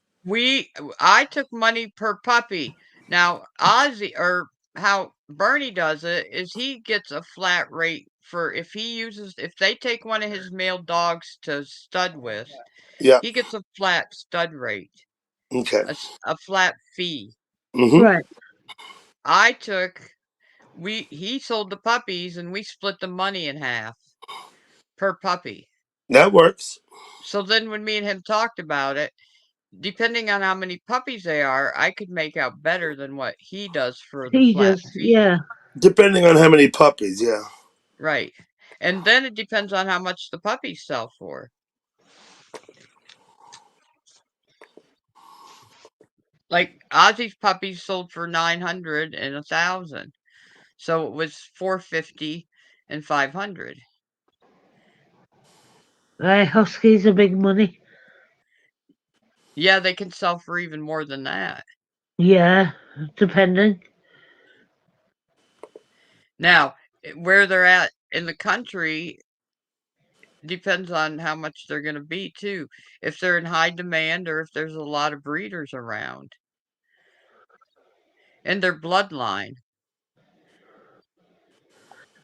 I took money per puppy. Now, Ozzy, or how Bernie does it, is he gets a flat rate for if they take one of his male dogs to stud with, Yeah. he gets a flat stud rate, Okay. a flat fee. Mm-hmm. right. I took he sold the puppies and we split the money in half per puppy. That works. So then when me and him talked about it, depending on how many puppies they are, I could make out better than what he does for the He flat just, fee. yeah. Depending on how many puppies, yeah. Right. And then it depends on how much the puppies sell for. Like Ozzy's puppies sold for 900 and 1,000. So it was 450 and 500. Huskies are big money. Yeah, they can sell for even more than that. Yeah, depending. Now, where they're at in the country depends on how much they're going to be too. If they're in high demand or if there's a lot of breeders around and their bloodline.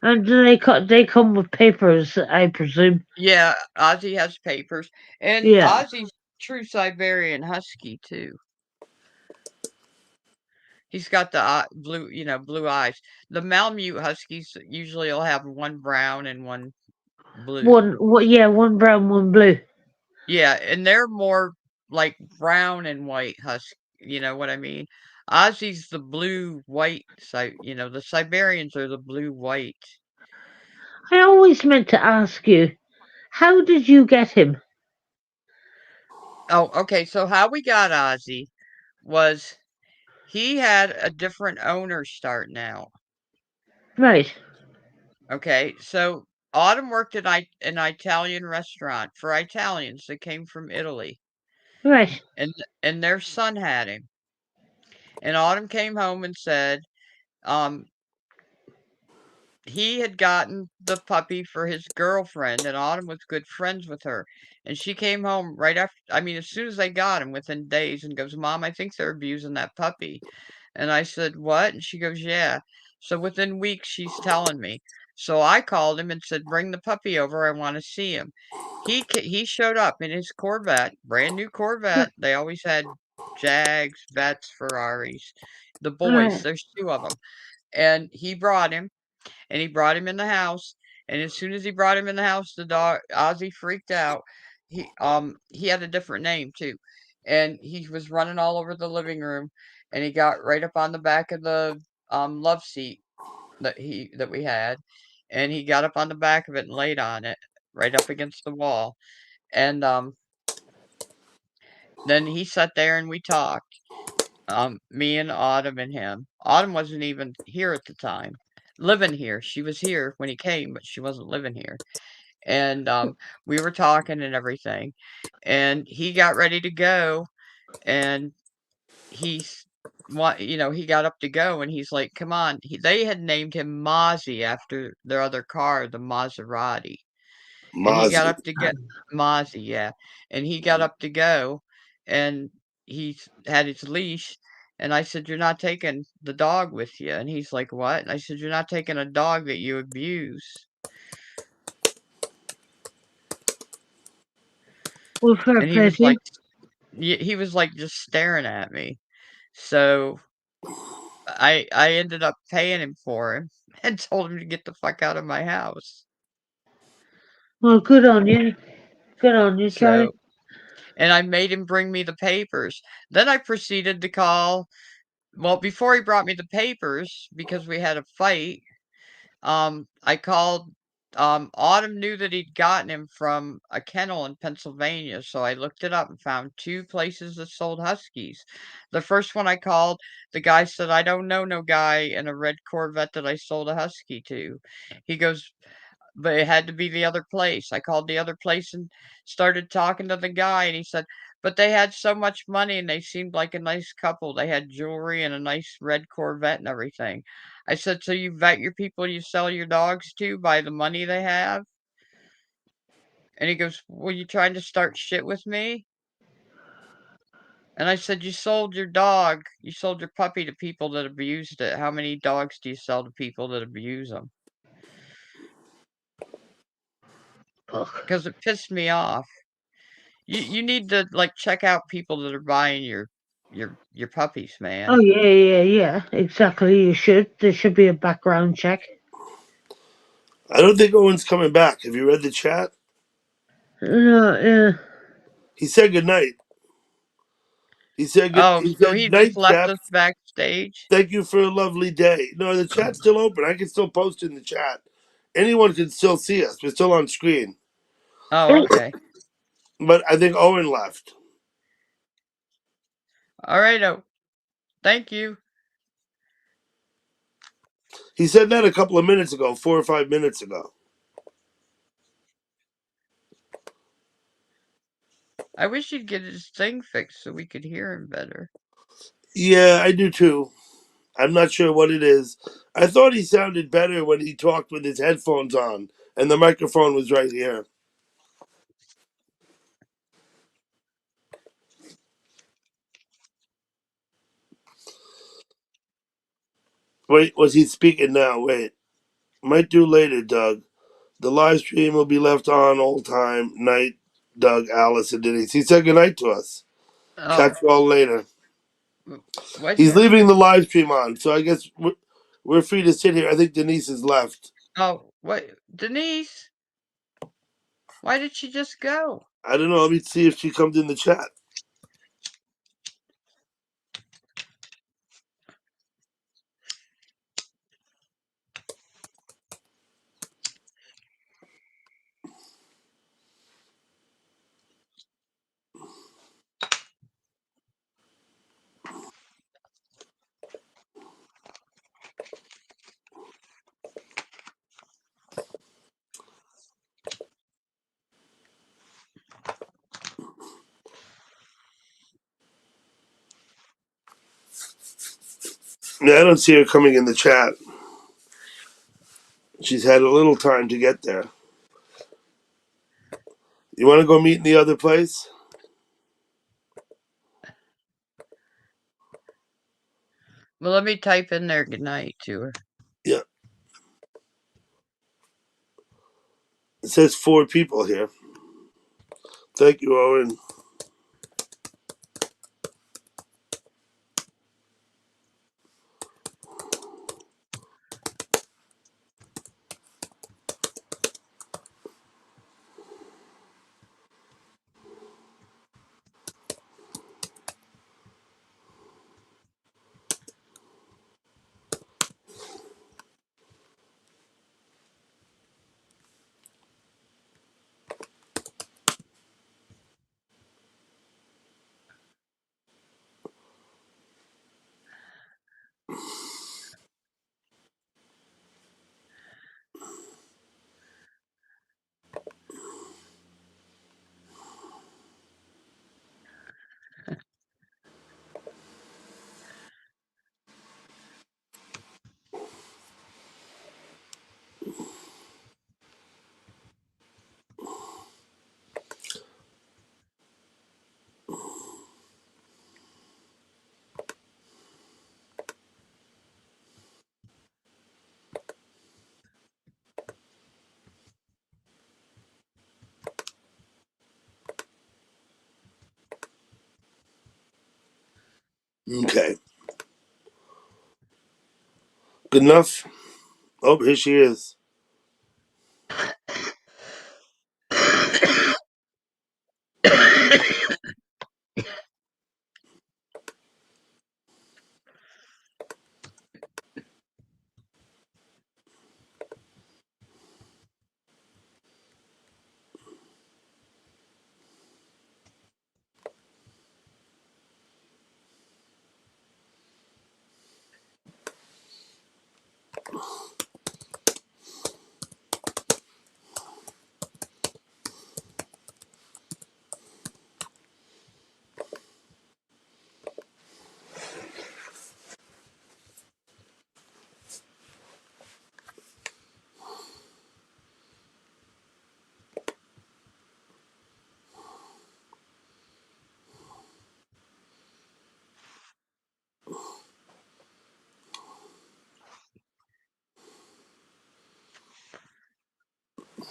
And they come with papers, I presume. Yeah, Ozzy has papers, and Yeah. Ozzy's true Siberian Husky too. He's got the blue, blue eyes. The Malamute Huskies usually will have one brown and one blue. One brown, one blue. Yeah, and they're more like brown and white husky. You know what I mean? Ozzy's the blue white. The Siberians are the blue white. I always meant to ask you, how did you get him? Oh, okay. So how we got Ozzy was he had a different owner starting out. Right. Okay, so Autumn worked at an Italian restaurant for Italians that came from Italy, Right. and their son had him. And Autumn came home and said, um, he had gotten the puppy for his girlfriend, and Autumn was good friends with her. And she came home right after, I mean, as soon as they got him, within days, and goes, Mom, I think they're abusing that puppy. And I said, What? And she goes, Yeah. So within weeks, she's telling me. So I called him and said, Bring the puppy over. I want to see him. He showed up in his Corvette, brand new Corvette. They always had Jags, Vets, Ferraris. The boys, Right. there's two of them. And he brought him in the house. And as soon as he brought him in the house, the dog Ozzy freaked out. He had a different name too, and he was running all over the living room, and he got right up on the back of the love seat that we had, and he got up on the back of it and laid on it right up against the wall, and then he sat there and we talked. Me and Autumn and him. Autumn wasn't even here at the time, living here. She was here when he came, but she wasn't living here. And we were talking and everything. And he got ready to go, and he's he got up to go, and he's like, "Come on!" They had named him Mozzie after their other car, the Maserati. And he got Mozzie. up to get Mozzie, yeah. And he got up to go, and had his leash. And I said, "You're not taking the dog with you." And he's like, "What?" And I said, "You're not taking a dog that you abuse." Well, fair And he play was to you. like, he was like just staring at me. So I ended up paying him for him and told him to get the fuck out of my house. Well, good on you. Good on you, Charlie. So, and I made him bring me the papers. Then I proceeded to call. Well, before he brought me the papers, because we had a fight, I called. Autumn knew that he'd gotten him from a kennel in Pennsylvania, so I looked it up and found two places that sold huskies. The first one I called, the guy said, "I don't know no guy in a red Corvette that I sold a husky to." He goes, but it had to be the other place. I called the other place and started talking to the guy, and he said, but they had so much money and they seemed like a nice couple. They had jewelry and a nice red Corvette and everything. I said, so you vet your people you sell your dogs to by the money they have? And he goes, were you trying to start shit with me? And I said, you sold your puppy to people that abused it. How many dogs do you sell to people that abuse them? Fuck. Because it pissed me off. You need to like check out people that are buying your puppies, man. Oh yeah. Exactly. You should. There should be a background check. I don't think Owen's coming back. Have you read the chat? No, yeah. He said good night. He said good. Oh, He so said he just night, left chaps. us backstage? Thank you for a lovely day. No, the chat's still open. I can still post in the chat. Anyone can still see us. We're still on screen. Oh, okay. But I think Owen left. All right. Oh, thank you. He said that a couple of minutes ago, 4 or 5 minutes ago. I wish he'd get his thing fixed so we could hear him better. Yeah, I do too. I'm not sure what it is. I thought he sounded better when he talked with his headphones on and the microphone was right here. Wait, was he speaking now? Wait. Might do later, Doug. The live stream will be left on all time. Night, Doug, Alice, and Denise. He said goodnight to us. Oh, Catch you all later. what? He's leaving the live stream on, so I guess we're free to sit here. I think Denise has left. Oh, what? Denise? Why did she just go? I don't know. Let me see if she comes in the chat. Yeah, I don't see her coming in the chat. She's had a little time to get there. You want to go meet in the other place? Well, let me type in there goodnight to her. Yeah. It says 4 people here. Thank you, Owen. Okay. Good enough? Oh, here she is.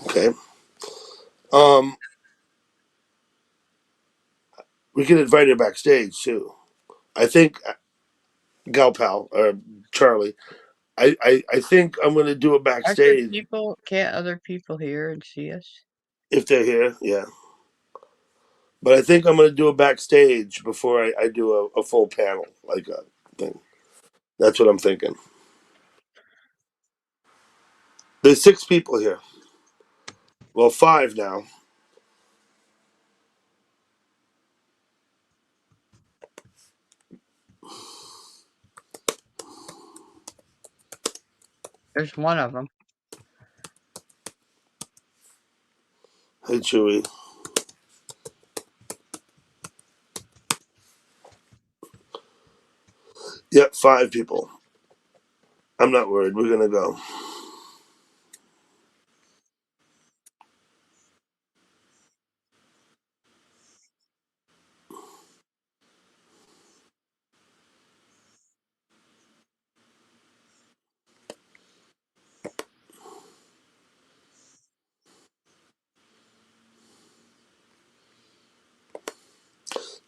Okay. We can invite her backstage too. I think Galpal or Charlie. I think I'm gonna do it Aren't there backstage people? Can't other people hear and see us? if they're here. Yeah. But I think I'm gonna do it backstage before I do a full panel like a thing. That's what I'm thinking. There's 6 people here. Well, 5 now. There's one of them. Hey, Chewy. Yep, 5 people. I'm not worried. We're gonna go.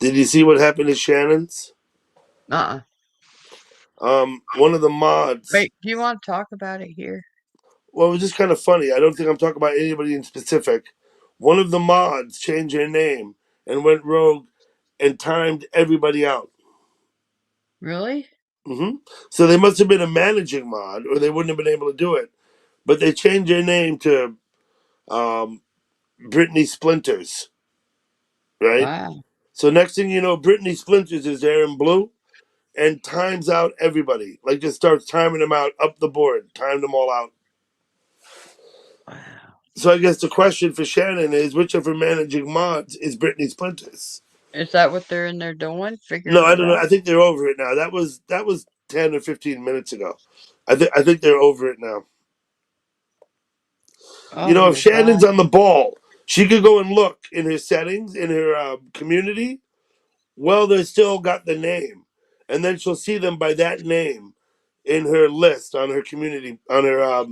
Did you see what happened to Shannon's? Uh-uh. One of the mods. Wait, do you want to talk about it here? Well, it was just kind of funny. I don't think I'm talking about anybody in specific. One of the mods changed their name and went rogue and timed everybody out. Really? So they must have been a managing mod, or they wouldn't have been able to do it. But they changed their name to Brittany Splinters, right? Wow. So next thing you know, Brittany Splinters is there in blue and times out everybody. Like just starts timing them out up the board, timed them all out. Wow. So I guess the question for Shannon is, which of her managing mods is Brittany Splinters? Is that what they're in there doing? No, Figuring I it don't know. out? I think they're over it now. That was 10 or 15 minutes ago. I think they're over it now. You know, if Oh, Shannon's wow. on the ball, she could go and look in her settings in her community. Well, they still got the name, and then she'll see them by that name in her list on her community on her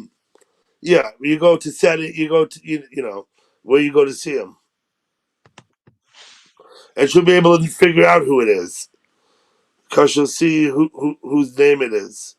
yeah. You go to set it. You go to you know where you go to see them, and she'll be able to figure out who it is because she'll see whose name it is.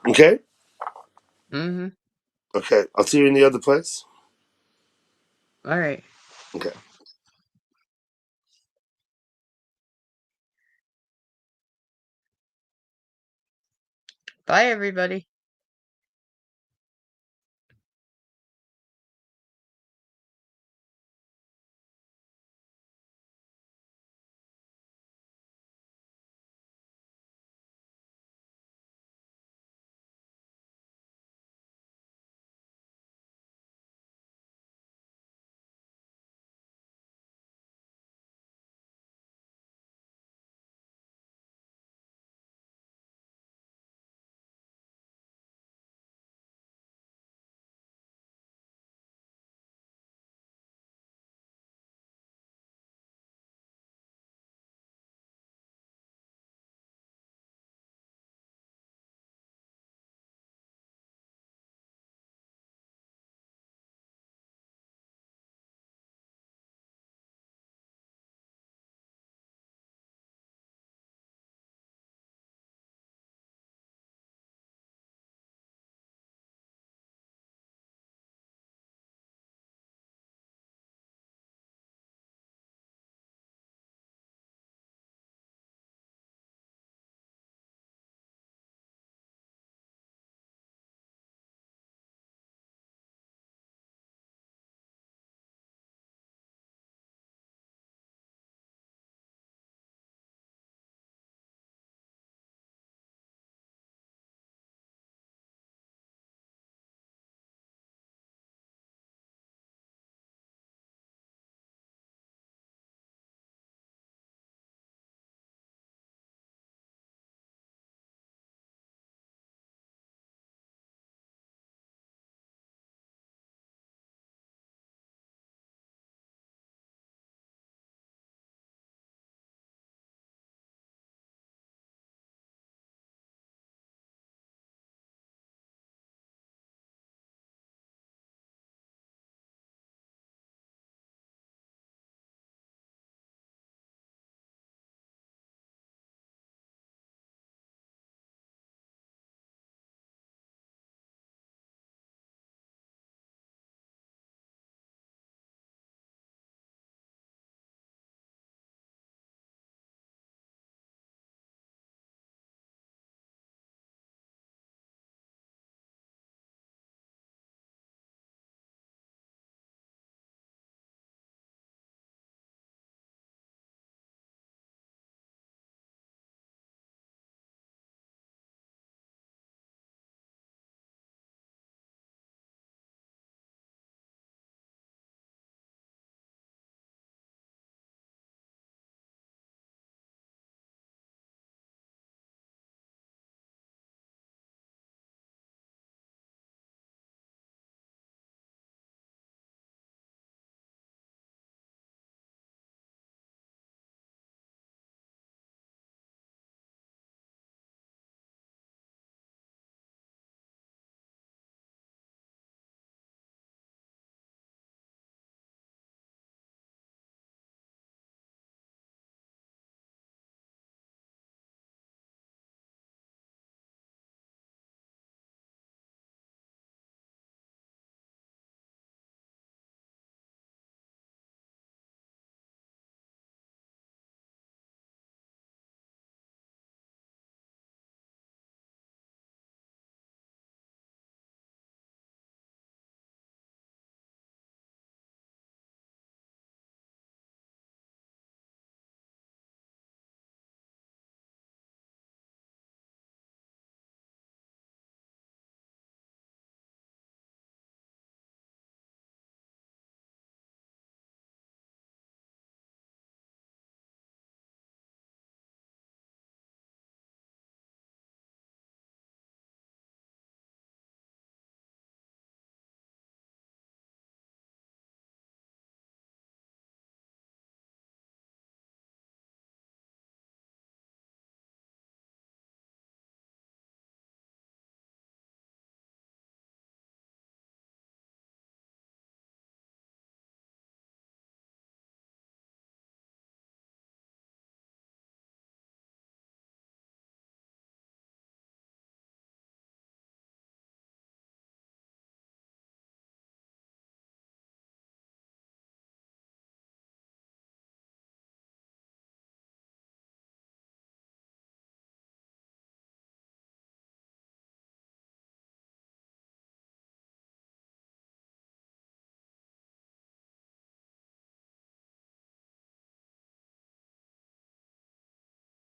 Okay. Mm-hmm. Okay. I'll see you in the other place. All right. Okay. Bye, everybody.